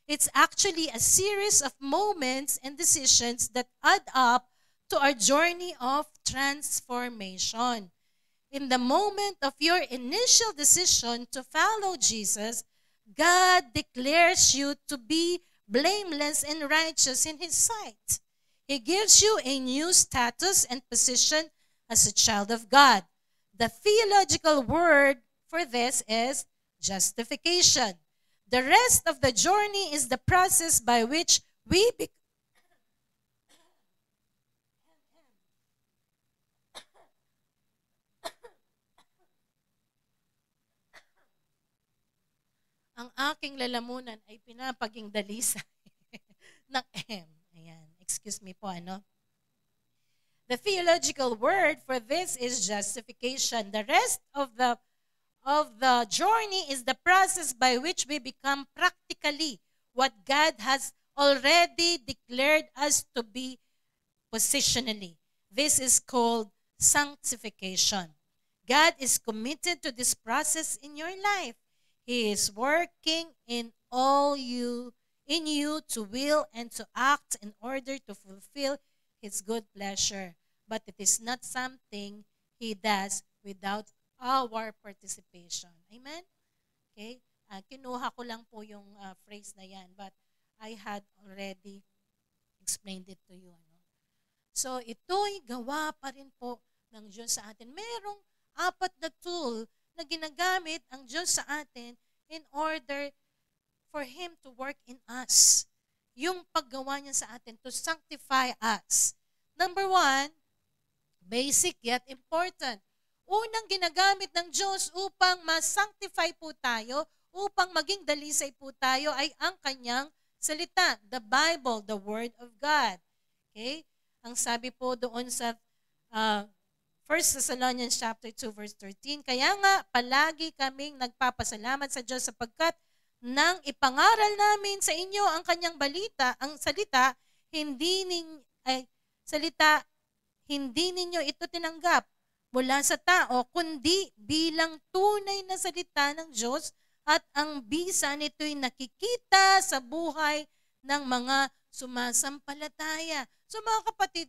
It's actually a series of moments and decisions that add up to our journey of transformation. In the moment of your initial decision to follow Jesus, God declares you to be blameless and righteous in His sight. He gives you a new status and position as a child of God. The theological word for this is justification. The rest of the journey is the process by which we ang aking lalamunan ay pinapaging dalisay ng M. Ayan. Excuse me po, ano? The theological word for this is justification. The rest of the journey is the process by which we become practically what God has already declared us to be positionally. This is called sanctification. God is committed to this process in your life. He is working in you to will and to act in order to fulfill His good pleasure. But it is not something He does without our participation. Amen? Okay? Kinuha ko lang po yung phrase na yan, but I had already explained it to you. Ano? So, ito'y gawa pa rin po ng Diyos sa atin. Merong 4 na tool na ginagamit ang Diyos sa atin in order for Him to work in us. Yung paggawa niya sa atin to sanctify us. Number 1, basic yet important. Unang ginagamit ng Diyos upang ma-sanctify po tayo, upang maging dalisay po tayo, ay ang Kanyang salita, the Bible, the Word of God. Okay? Ang sabi po doon sa 1 Thessalonians chapter 2 verse 13, kaya nga palagi kaming nagpapasalamat sa Diyos sapagkat nang ipangaral namin sa inyo ang Kanyang balita, ang salita, hindi ninyo ito tinanggap mula sa tao, kundi bilang tunay na salita ng Diyos, at ang bisa nito'y nakikita sa buhay ng mga sumasampalataya. So mga kapatid,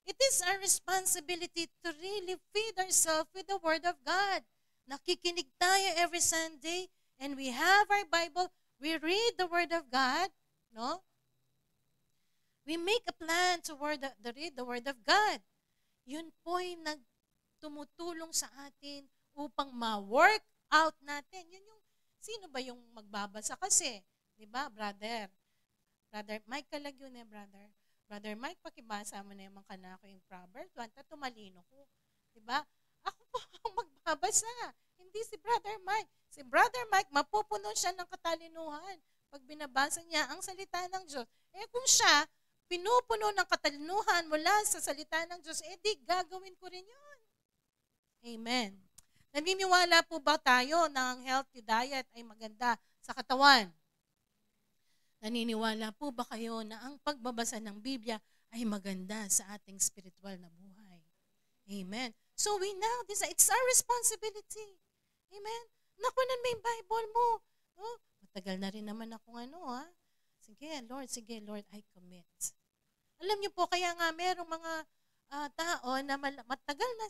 it is our responsibility to really feed ourselves with the Word of God. Nakikinig tayo every Sunday, and we have our Bible. We read the Word of God, no? We make a plan to read the Word of God. Yun po'y tumutulong sa atin upang ma-work out natin. Yun yung, sino ba yung magbabasa kasi? Diba, brother? Brother Mike Kalagyo na, brother. Brother Mike, pakibasa mo na yung mga kanako yung Proverbs. Wanta, tumalino ko. Diba? Ako po ang magbabasa. Hindi si Brother Mike. Si Brother Mike, mapupuno siya ng katalinuhan pag binabasa niya ang salita ng Diyos. Eh kung siya, pinupuno ng katalinuhan mula sa salita ng Diyos, eh di gagawin ko rin yun. Amen. Naniniwala po ba tayo na ang healthy diet ay maganda sa katawan? Naniniwala po ba kayo na ang pagbabasa ng Biblia ay maganda sa ating spiritual na buhay? Amen. So we now decide, it's our responsibility. Amen? Nakunan mo yung Bible mo. No? Matagal na rin naman akong Sige, Lord, I commit. Alam niyo po, kaya nga merong mga tao na matagal na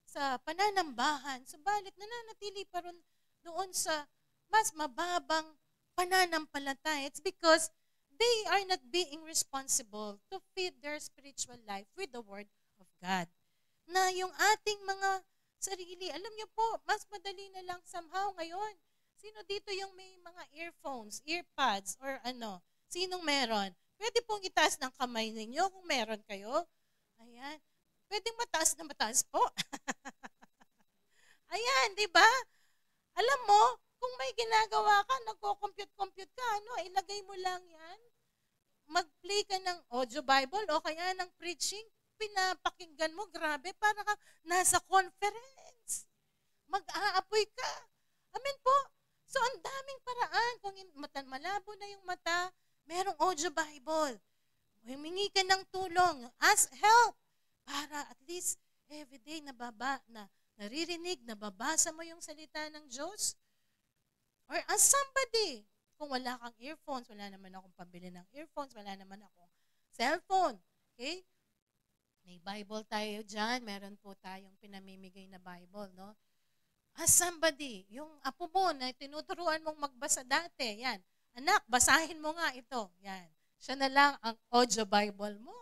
sa pananambahan, subalit nananatili pa rin doon sa mas mababang pananampalataya. It's because they are not being responsible to feed their spiritual life with the Word of God. Na yung ating mga sarili, alam niyo po, mas madali na lang somehow ngayon. Sino dito yung may mga earphones, earpods, or ano? Sinong meron? Pwede pong itaas ng kamay ninyo kung meron kayo. Ayan. Pwedeng mataas po. Ayan, di ba? Alam mo, kung may ginagawa ka, nagko-compute ka, ilagay mo lang yan. Mag-play ka ng audio Bible o kaya ng preaching, pinapakinggan mo, grabe, para ka nasa conference. Mag-aapoy ka. Amen po. So, ang daming paraan. Kung malabo na yung mata, merong audio Bible. Humingi ka ng tulong. Ask help. Para at least everyday naririnig, nababasa mo yung salita ng Diyos. Or ask somebody. Kung wala kang earphones, wala naman akong pabili ng earphones, wala naman akong cellphone. Okay? May Bible tayo dyan. Meron po tayong pinamimigay na Bible, no? Ask somebody. Yung apo mo na tinuturuan mong magbasa dati, yan. Anak, basahin mo nga ito. Yan. Siya na lang ang audio Bible mo.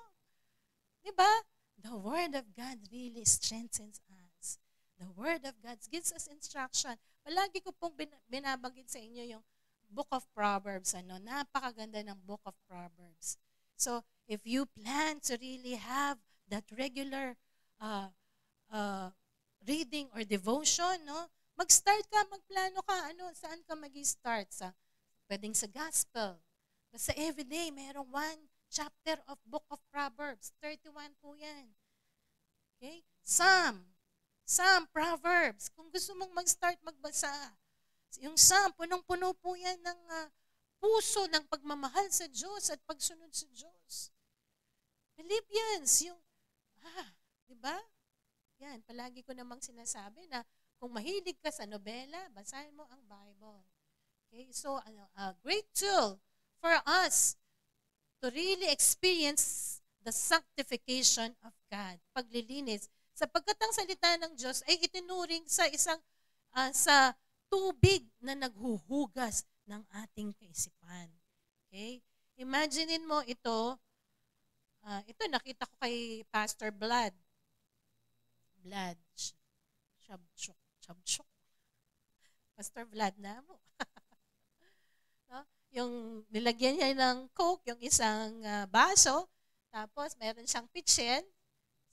Diba? The Word of God really strengthens us. The Word of God gives us instruction. Palagi ko pong binabanggit sa inyo yung Book of Proverbs. Napakaganda ng Book of Proverbs. So, if you plan to really have that regular reading or devotion, mag-start ka, magplano ka, saan ka mag-start? Pwedeng sa gospel. Basta everyday, mayroong one chapter of Book of Proverbs. 31 po yan. Okay? Psalm, Proverbs. Kung gusto mong mag-start magbasa, yung Psalm, punong-puno po yan ng puso ng pagmamahal sa Diyos at pagsunod sa Diyos. Philippians, di ba? Yan, palagi ko namang sinasabi na kung mahilig ka sa nobela, basahin mo ang Bible. Okay? So, a great tool for us to really experience the sanctification of God, paglilinis. Sapagkat ang salita ng Diyos ay itinuring sa sa tubig na naghuhugas ng ating kaisipan. Okay? Imaginein mo ito. Ito nakita ko kay Pastor Vlad. Shabchuk. Pastor Vlad na mo. No? Yung nilagyan niya ng Coke, yung isang baso, tapos meron siyang pitchen.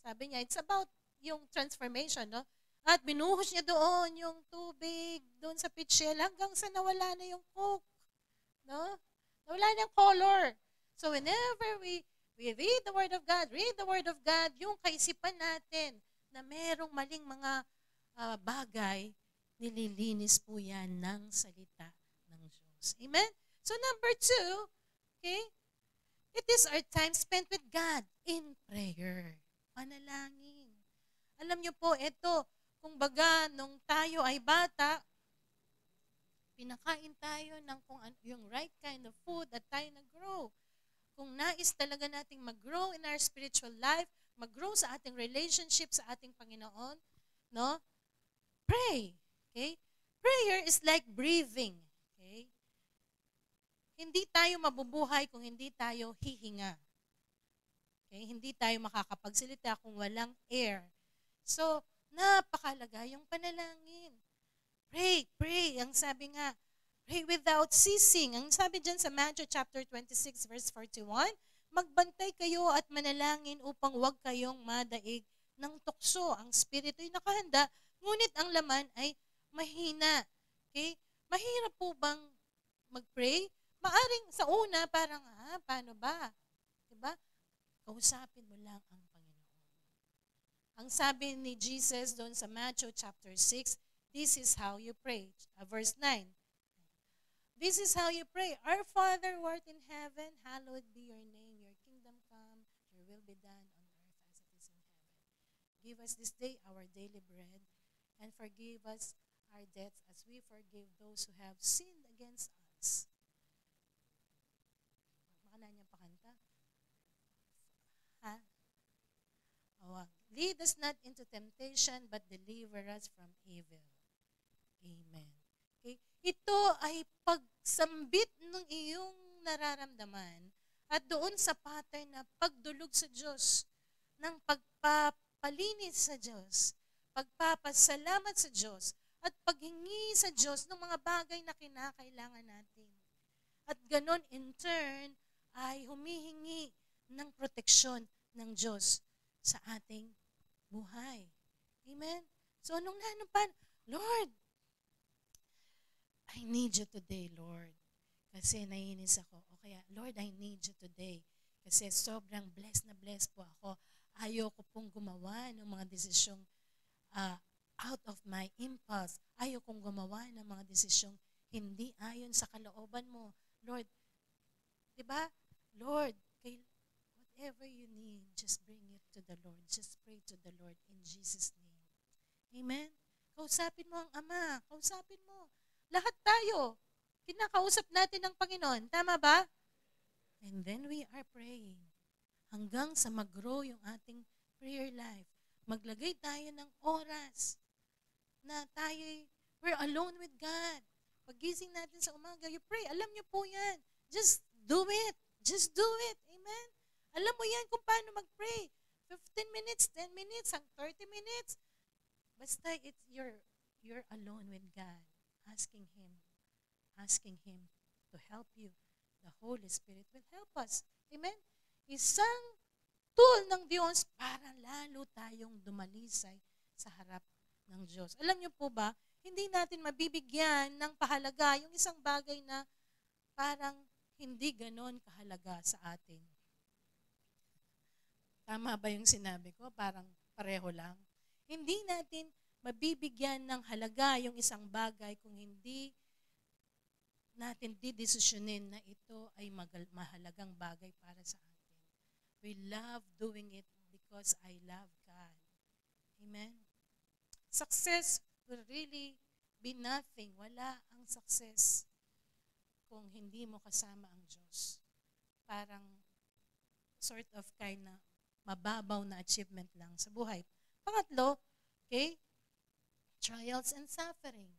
Sabi niya, it's about yung transformation, no? At binuhos niya doon yung tubig, doon sa pitchen, hanggang sa nawala na yung Coke. No? Nawala na yung color. So whenever we read the Word of God, yung kaisipan natin na merong maling mga bagay, nililinis po yan ng salita ng Diyos. Amen? So number 2, okay, it is our time spent with God in prayer. Panalangin. Alam niyo po, ito, kung baga, nung tayo ay bata, pinakain tayo ng yung right kind of food at tayo nag-grow. Kung nais talaga nating mag-grow in our spiritual life, mag-grow sa ating relationship sa ating Panginoon, no? Pray. Okay? Prayer is like breathing. Okay? Hindi tayo mabubuhay kung hindi tayo hihinga. Okay? Hindi tayo makakapagsalita kung walang air. So, napakalaga yung panalangin. Pray. Ang sabi nga, pray without ceasing. Ang sabi dyan sa Matthew chapter 26 verse 41, magbantay kayo at manalangin upang huwag kayong madaig ng tukso. Ang spirito ay nakahanda, ngunit ang laman ay mahina. Okay? Mahirap po bang mag-pray? Maaring sa una, parang, paano ba? Diba? Kausapin mo lang ang Panginoon. Ang sabi ni Jesus doon sa Matthew chapter 6, this is how you pray. Verse 9. This is how you pray. Our Father who art in heaven, hallowed be your name. Your kingdom come, your will be done on earth as it is in heaven. Give us this day our daily bread, and forgive us our debts as we forgive those who have sinned against us. Baka na niyang pakanta. Ha? Lead us not into temptation, but deliver us from evil. Amen. Okay? Ito ay pagsambit ng iyong nararamdaman at doon sa pattern na pagdulog sa Diyos, ng pagpapalinis sa Diyos, pagpapasalamat sa Diyos, at paghingi sa Diyos ng mga bagay na kinakailangan natin. At ganon in turn ay humihingi ng proteksyon ng Diyos sa ating buhay. Amen? So, anong nanumpan? Lord, I need you today, Lord. Kasi naiinis ako. O kaya, Lord, I need you today. Kasi sobrang blessed na blessed po ako. Ayoko pong gumawa ng mga desisyong out of my impulse. Ayokong gumawa ng mga desisyong hindi ayon sa kalooban mo. Lord, diba? Lord, whatever you need, just bring it to the Lord. Just pray to the Lord in Jesus' name. Amen? Kausapin mo ang Ama. Kausapin mo. Lahat tayo, kinakausap natin ng Panginoon. Tama ba? And then we are praying hanggang sa mag-grow yung ating prayer life. Maglagay tayo ng oras na we're alone with God. Pagising natin sa umaga, you pray. Alam niyo po yan. Just do it. Just do it. Amen? Alam mo yan kung paano mag-pray. 15 minutes, 10 minutes, 30 minutes. Basta you're alone with God. Asking Him to help you. The Holy Spirit will help us. Amen? Isang tool ng Diyos para lalo tayong dumalisay sa harap ng Diyos. Alam niyo po ba, hindi natin mabibigyan ng pahalaga yung isang bagay na parang hindi ganon kahalaga sa atin. Tama ba yung sinabi ko? Parang pareho lang. Hindi natin mabibigyan ng halaga yung isang bagay kung hindi natin didesisyonin na ito ay mahalagang bagay para sa atin. We love doing it because I love God. Amen? Success will really be nothing. Wala ang success kung hindi mo kasama ang Diyos. Parang sort of kind na mababaw na achievement lang sa buhay. Pangatlo, okay? Trials and suffering.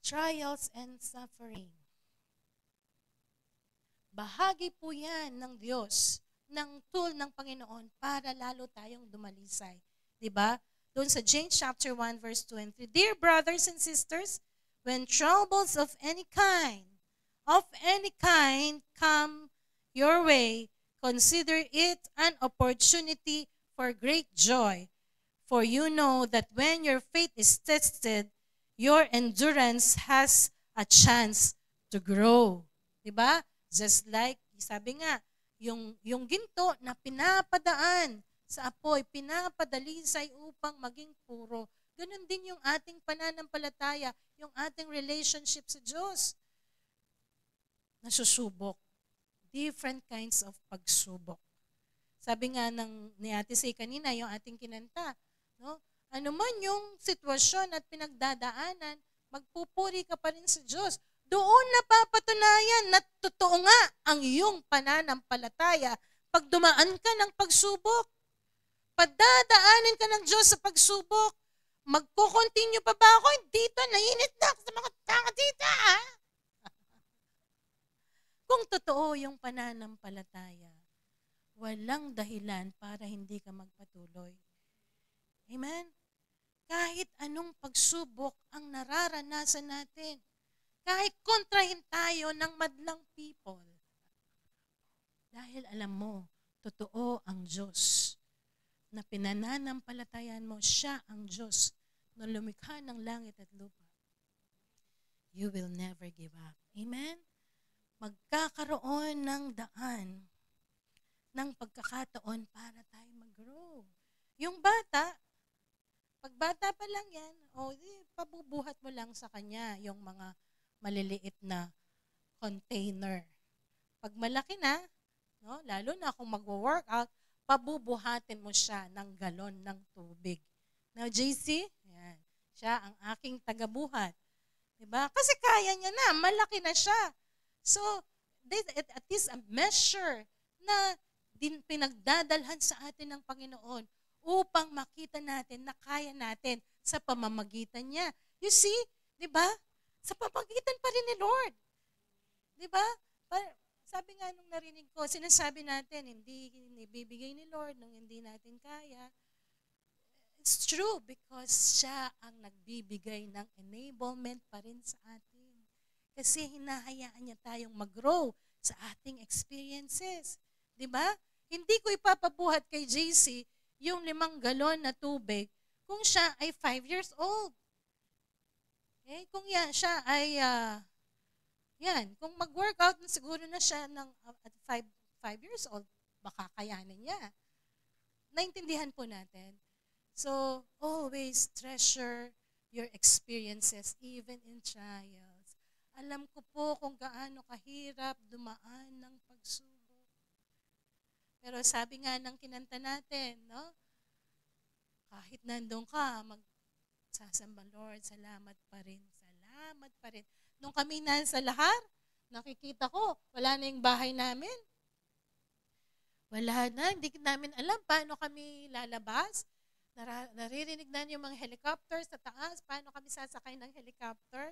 Trials and suffering. Bahagi po yan ng Diyos, ng tool ng Panginoon para lalo tayong dumalisay. Diba? Doon sa James chapter 1 verse 2 and 3, Dear brothers and sisters, when troubles of any kind come your way, consider it an opportunity for great joy. For you know that when your faith is tested, your endurance has a chance to grow. Diba? Just like, sabi nga, yung ginto na pinapadaan sa apoy, pinapadalisay upang maging puro. Ganon din yung ating pananampalataya, yung ating relationship sa Diyos. Nasusubok. Different kinds of pagsubok. Sabi nga ni Ate Say kanina, yung ating kinanta, no? Ano man yung sitwasyon at pinagdadaanan, magpupuri ka pa rin sa Diyos. Doon napapatunayan na totoo nga ang iyong pananampalataya pag dumaan ka ng pagsubok. Padadaanin ka ng Diyos sa pagsubok. Magko-continue pa ba ako? Dito, nainit na ako sa mga tanga dito. Kung totoo yung pananampalataya, walang dahilan para hindi ka magpatuloy. Amen? Kahit anong pagsubok ang nararanasan natin, kahit kontrahin tayo ng madlang people, dahil alam mo, totoo ang Diyos na pinananampalatayan mo, siya ang Diyos na lumikha ng langit at lupa. You will never give up. Amen? Magkakaroon ng daan, ng pagkakataon para tayo mag-grow. Yung bata, pag bata pa lang yan, pabubuhat mo lang sa kanya yung mga maliliit na container. Pag malaki na, no, lalo na kung mag-workout, pabubuhatin mo siya ng galon ng tubig. Now, JC, yan. Siya ang aking tagabuhat. Diba? Kasi kaya niya na, malaki na siya. So, at least a measure na pinagdadalhan sa atin ng Panginoon upang makita natin na kaya natin sa pamamagitan niya. You see, di ba? Sa pamamagitan pa rin ni Lord. Di ba? Sabi nga nung narinig ko, sinasabi natin, hindi ibibigay ni Lord nung hindi natin kaya. It's true because siya ang nagbibigay ng enablement pa rin sa atin. Kasi hinahayaan niya tayong mag-grow sa ating experiences. Di ba? Hindi ko ipapabuhat kay JC yung 5 galon na tubig kung siya ay 5 years old. Okay? Kung siya ay, kung mag-workout, siguro na siya at 5 years old, baka kayanin niya. Naintindihan po natin. So, always treasure your experiences, even in trials. Alam ko po kung gaano kahirap dumaan ng pagsubok. Pero sabi nga ng kinanta natin, no? Kahit nandun ka, magsasamba, Lord, salamat pa rin. Salamat pa rin. Nung kami nasa lahar, nakikita ko, wala na yung bahay namin. Wala na, hindi namin alam paano kami lalabas. Naririnig na yung mga helicopter sa taas, paano kami sasakay ng helicopter.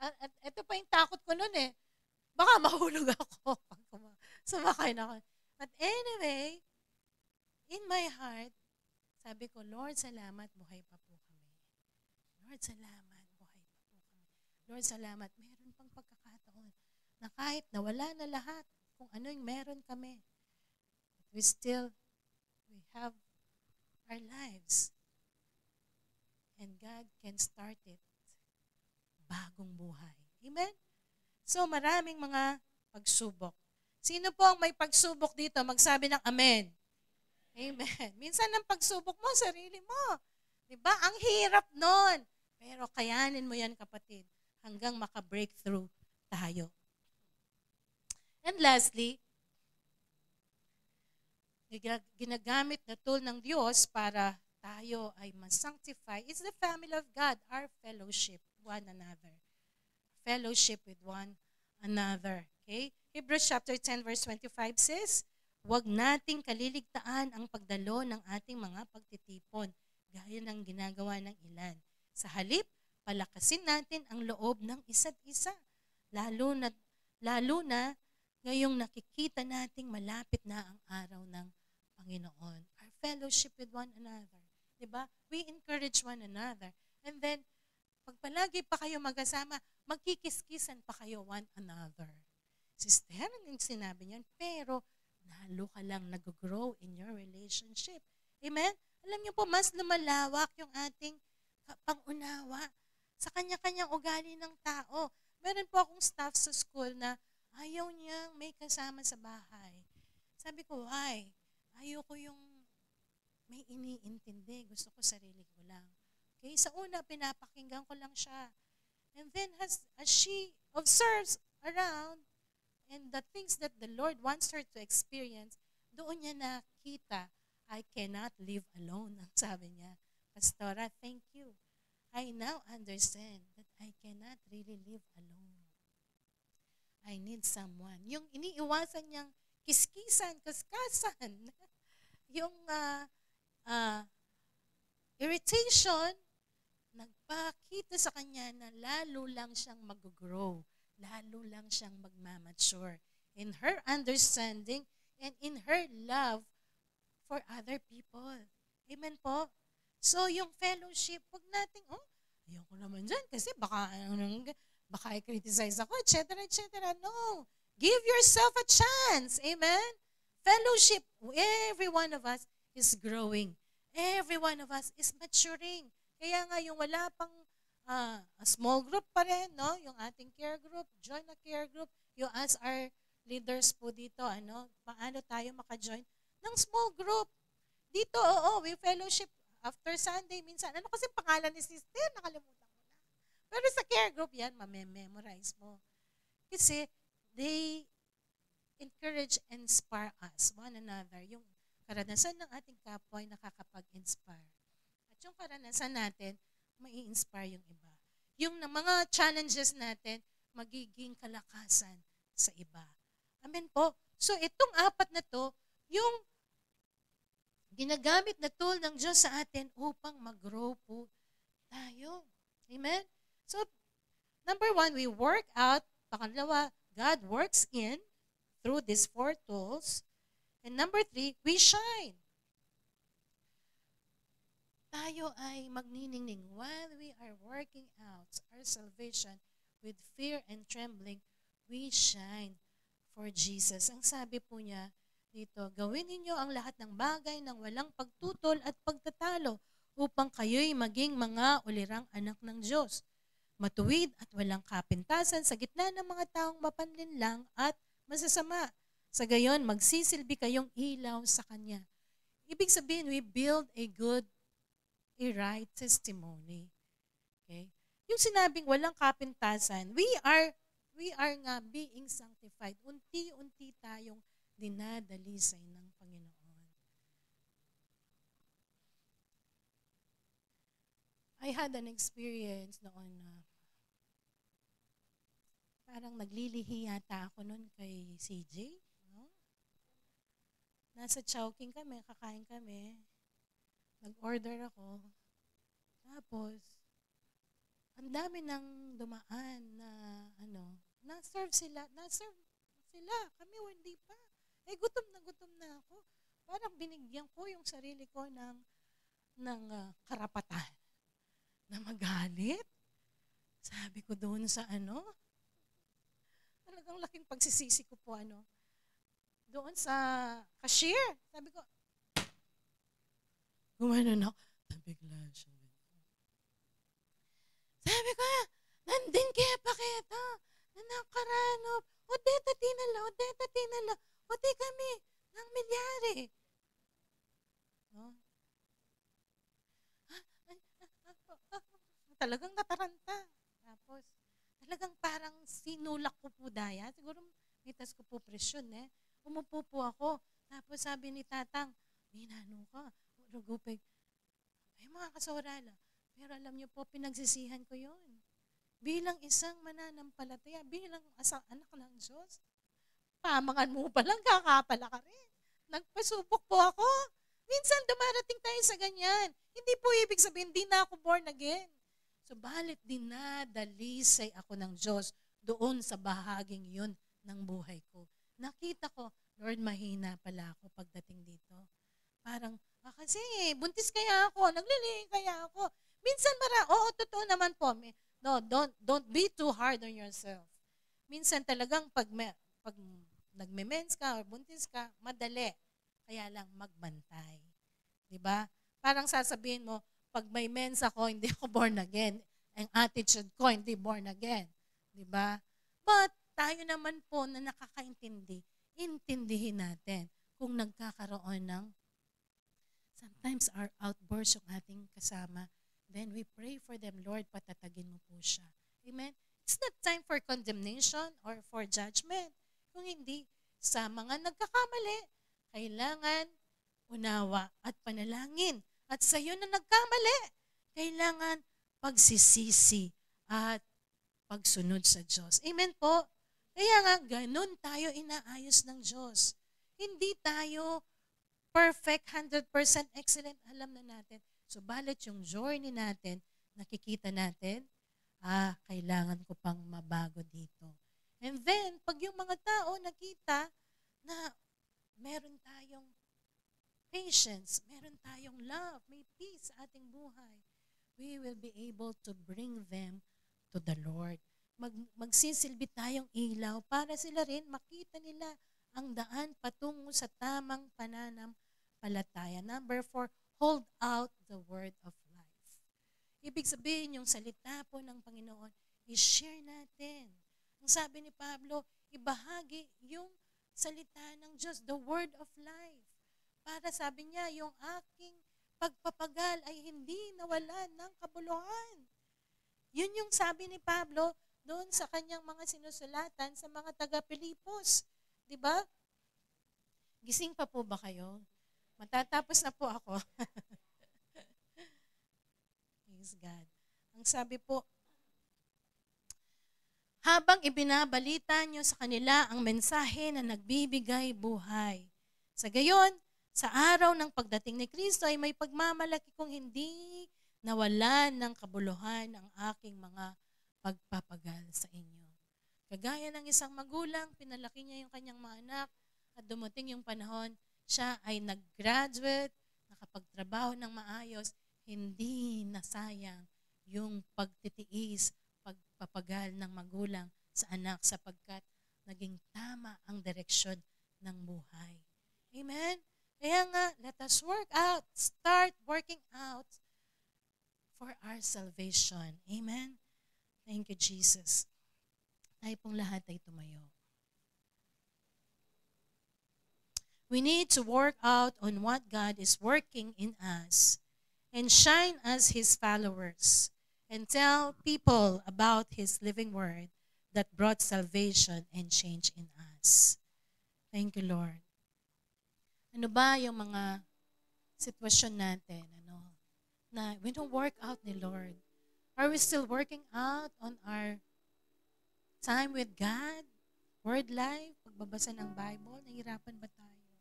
At ito pa yung takot ko nun eh. Baka mahulog ako pag sumakay na ako. But anyway, in my heart, sabi ko, Lord, salamat, buhay pa po kami. Lord, salamat, buhay pa po kami. Lord, salamat, meron pang pagkakataon na kahit nawala na lahat, kung ano yung meron kami, we have our lives. And God can start it. Bagong buhay. Amen? So, maraming mga pagsubok. Sino po ang may pagsubok dito? Magsabi ng amen. Amen. Minsan ang pagsubok mo, sarili mo. Diba? Ang hirap nun. Pero kayanin mo yan, kapatid, hanggang maka-breakthrough tayo. And lastly, ginagamit na tool ng Diyos para tayo ay ma-sanctify is the family of God, our fellowship one another. Fellowship with one another. Okay? Hebrews chapter 10 verse 25 says, huwag nating kaliligtaan ang pagdalo ng ating mga pagtitipon, gaya ng ginagawa ng ilan. Sa halip, palakasin natin ang loob ng isa't isa, lalo na ngayong nakikita nating malapit na ang araw ng Panginoon. Our fellowship with one another. Diba? We encourage one another. And then, pag palagi pa kayo magkasama, magkikiskisan pa kayo one another. Sister, ang sinabi niyan, pero lalo ka lang nag-grow in your relationship. Amen? Alam niyo po, mas lumalawak yung ating pang-unawa sa kanya-kanyang ugali ng tao. Meron po akong staff sa school na ayaw niyang may kasama sa bahay. Sabi ko, why? Ayoko yung may iniintindi. Gusto ko sarili ko lang. Okay? Sa una, pinapakinggan ko lang siya. And then, as she observes around, and the things that the Lord wants her to experience, doon niya nakita, I cannot live alone. Ang sabi niya, Pastora, thank you. I now understand that I cannot really live alone. I need someone. Yung iniiwasan niyang kiskisan, kaskasan, yung irritation, nagpakita sa kanya na lalo lang siyang mag-grow, lalo lang siyang magmamature in her understanding and in her love for other people. Amen po? So, yung fellowship, huwag nating, ayoko naman dyan kasi baka i-criticize ako, etc., etc. No. Give yourself a chance. Amen? Fellowship, every one of us is growing. Every one of us is maturing. Kaya nga yung wala pang a small group pa rin, no? Yung ating care group, join a care group. You ask our leaders po dito, paano tayo maka-join ng small group. Dito, we fellowship after Sunday minsan. Ano kasi pangalan ni sister? Nakalimutan ko na. Pero sa care group yan, memorize mo. Kasi they encourage and inspire us, one another. Yung karanasan ng ating kapwa ay nakakapag-inspire. At yung karanasan natin, mai-inspire yung iba. Yung na mga challenges natin, magiging kalakasan sa iba. Amen po. So itong apat na to, yung ginagamit na tool ng Diyos sa atin upang mag-grow po tayo. Amen? So, number 1, we work out. Pangalawa, God works in through these 4 tools. And number 3, we shine. Tayo ay magniningning while we are working out our salvation with fear and trembling, we shine for Jesus. Ang sabi po niya dito, gawin ninyo ang lahat ng bagay ng walang pagtutol at pagtatalo upang kayo'y maging mga ulirang anak ng Diyos. Matuwid at walang kapintasan sa gitna ng mga taong mapanlinlang at masasama. Sa gayon, magsisilbi kayong ilaw sa Kanya. Ibig sabihin, we build a right testimony. Okay? Yung sinabing walang kapintasan, we are nga being sanctified. Unti-unti tayong dinadalisay ng Panginoon. I had an experience noon na parang naglilihi yata ako noon kay CJ. No? Nasa Chowking kami, kakain kami. Nag-order ako. Tapos, ang dami nang dumaan na na-serve sila. Kami hindi pa. Gutom na ako. Parang binigyan ko yung sarili ko ng karapatan na magalit. Sabi ko doon sa talagang laking pagsisisi ko po doon sa cashier. Sabi ko, gumanon ako. Bigla siya. Sabi ko, nandin kaya pakita na nakaranop. Odeta tinala. Odi kami ng milyari. No? Talagang nataranta. Tapos, talagang parang sinulak ko po daya. Siguro mitas ko po presyon Umupo po ako. Tapos sabi ni Tatang, minano ka. Rugupig. Ay mga kasorala. Pero alam niyo po, pinagsisihan ko yun. Bilang isang mananampalataya, bilang anak ng Diyos, pamangan mo pa lang, kakapala ka rin. Nagpasubok po ako. Minsan dumarating tayo sa ganyan. Hindi po ibig sabihin, hindi na ako born again. Subalit dinadalisay ako ng Diyos doon sa bahaging yun ng buhay ko. Nakita ko, Lord, mahina pala ako pagdating dito. Parang, kasi buntis kaya ako, naglilihi kaya ako. Minsan totoo naman po. No, don't be too hard on yourself. Minsan talagang pag nagme-mens ka or buntis ka, madali. Kaya lang magbantay. 'Di ba? Parang sasabihin mo, pag may mens ako, hindi ako born again. Ang attitude ko, hindi born again. 'Di ba? But tayo naman po na nakakaintindi, intindihin natin kung nagkakaroon ng sometimes our outbursts yung ating kasama, then we pray for them, Lord, patatagin mo po siya. Amen? It's not time for condemnation or for judgment. Kung hindi, sa mga nagkakamali, kailangan unawa at panalangin. At sa iyo na nagkamali, kailangan pagsisisi at pagsunod sa Diyos. Amen po? Kaya nga, ganun tayo inaayos ng Diyos. Hindi tayo perfect, 100% excellent, alam na natin. Subalit yung journey natin, nakikita natin, kailangan ko pang mabago dito. And then, pag yung mga tao nakita na meron tayong patience, meron tayong love, may peace sa ating buhay, we will be able to bring them to the Lord. Magsisilbi tayong ilaw para sila rin makita nila ang daan patungo sa tamang pananampalataya. Number 4, hold out the word of life. Ibig sabihin, yung salita po ng Panginoon, i-share natin. Ang sabi ni Pablo, ibahagi yung salita ng Diyos, the word of life. Para sabi niya, yung aking pagpapagal ay hindi nawalan ng kabuluhan. Yun yung sabi ni Pablo doon sa kanyang mga sinusulatan sa mga taga-Pilipos. Diba? Gising pa po ba kayo? Matatapos na po ako. Praise God. Ang sabi po, habang ibinabalita nyo sa kanila ang mensahe na nagbibigay buhay. Sa gayon, sa araw ng pagdating ni Kristo ay may pagmamalaki kong hindi nawalan ng kabuluhan ang aking mga pagpapagal sa inyo. Kagaya ng isang magulang, pinalaki niya yung kanyang mga anak at dumating yung panahon, siya ay nag-graduate, nakapagtrabaho ng maayos, hindi nasayang yung pagtitiis, pagpapagal ng magulang sa anak sapagkat naging tama ang direksyon ng buhay. Amen? Kaya nga, let us start working out for our salvation. Amen? Thank you, Jesus. Tayo pong lahat ay tumayo. We need to work out on what God is working in us and shine as His followers and tell people about His living word that brought salvation and change in us. Thank you, Lord. Ano ba yung mga sitwasyon natin na we don't work out ni Lord? Are we still working out on our time with God? Word life? Pagbabasa ng Bible? Nahihirapan ba tayo?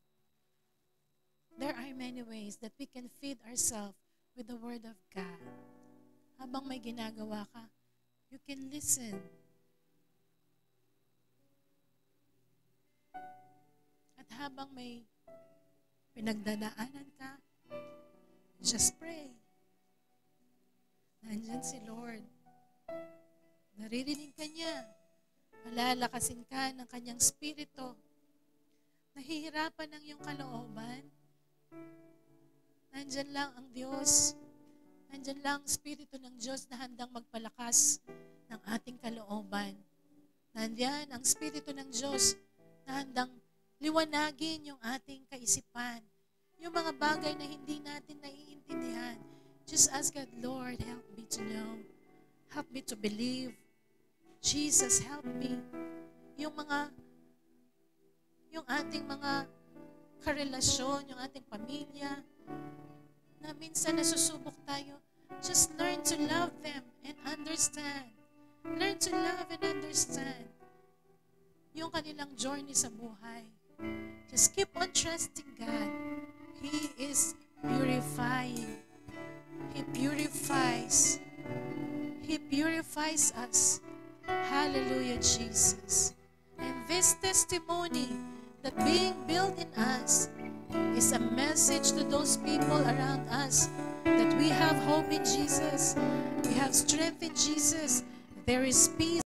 There are many ways that we can feed ourselves with the Word of God. Habang may ginagawa ka, you can listen. At habang may pinagdadaanan ka, just pray. Nandyan si Lord. Naririnig ka niya. Malalakasin ka ng kanyang spirito. Nahihirapan ng iyong kalooban. Nandyan lang ang Diyos. Nandyan lang ang Espiritu ng Diyos na handang magpalakas ng ating kalooban. Nandyan ang Espiritu ng Diyos na handang liwanagin yung ating kaisipan. Yung mga bagay na hindi natin naiintindihan. Just ask God, Lord, help me to know. Help me to believe. Jesus, help me. Yung ating mga karelasyon, yung ating pamilya, na minsan nasusubok tayo, just learn to love them and understand. Learn to love and understand yung kanilang journey sa buhay. Just keep on trusting God. He is purifying. He purifies. He purifies us. Hallelujah, Jesus. And this testimony that being built in us is a message to those people around us that we have hope in Jesus, we have strength in Jesus, there is peace.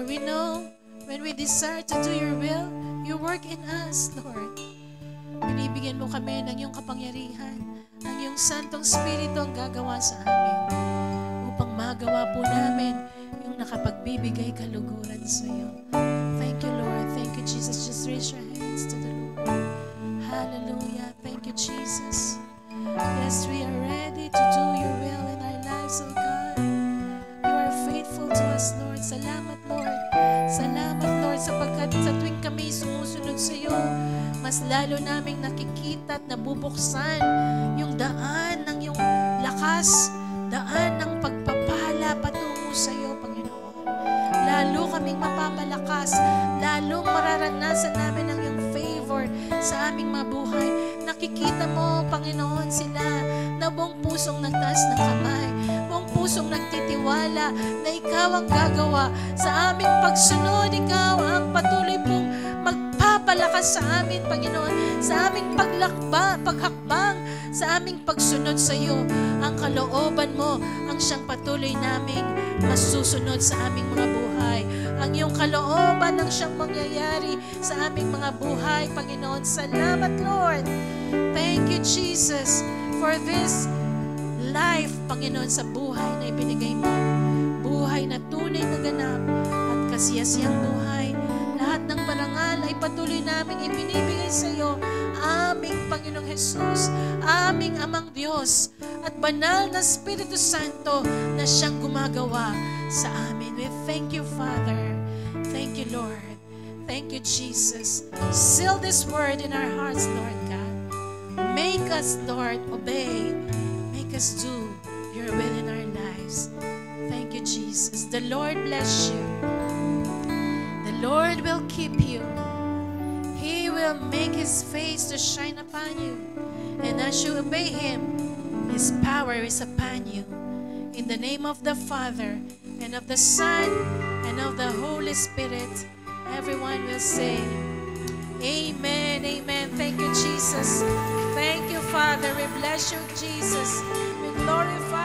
For we know when we desire to do your will, you work in us, Lord. Binibigyan mo kami ng iyong kapangyarihan. Ang iyong Santong Espiritu ang gagawa sa amin upang magawa po namin yung nakapagbibigay kaluguran sa iyo. Thank you, Lord. Thank you, Jesus. Just raise your hands to the Lord. Hallelujah. Thank you, Jesus. Yes, we are ready to do your will in our lives, oh God. You are faithful to us, Lord. Salamat, Lord. Salamat, Lord, sapagkat sa tuwing kami sumusunod sa iyo, mas lalo naming nakikita at nabubuksan yung daan ng iyong lakas, daan ng pagpapala patungo sa iyo, Panginoon. Lalo kaming mapapalakas, lalong mararanasan namin ang iyong favor sa aming mga buhay. Nakikita mo, Panginoon, sila na buong pusong nagtaas ng kamay, buong pusong nagtitiwala na ikaw ang gagawa sa aming pagsunod. Ikaw ang patuloy pong magpapalakas sa amin, Panginoon, sa aming paghakbang, sa aming pagsunod sa iyo. Ang kalooban mo ang siyang patuloy naming masusunod sa aming mga buhay. Ang iyong kalooban ang siyang mangyayari sa aming mga buhay, Panginoon. Salamat, Lord. Thank you, Jesus, for this life, Panginoon, sa buhay na ibinigay mo. Buhay na tunay na ganap at kasiyasiyang buhay. Lahat ng parangal ay patuloy namin ibinibigay sa iyo, aming Panginoong Jesus, aming Amang Diyos, at banal na Espiritu Santo na siyang gumagawa sa amin. We thank you, Father. Thank you, Lord. Thank you, Jesus. Seal this word in our hearts, Lord God. Make us, Lord, obey. Make us do your will in our lives. Thank you, Jesus. The Lord bless you. The Lord will keep you. He will make His face to shine upon you. And as you obey Him, His power is upon you. In the name of the Father, and of the Son, and of the Holy Spirit, everyone will say, Amen, amen. Thank you, Jesus. Thank you, Father. We bless you, Jesus. We glorify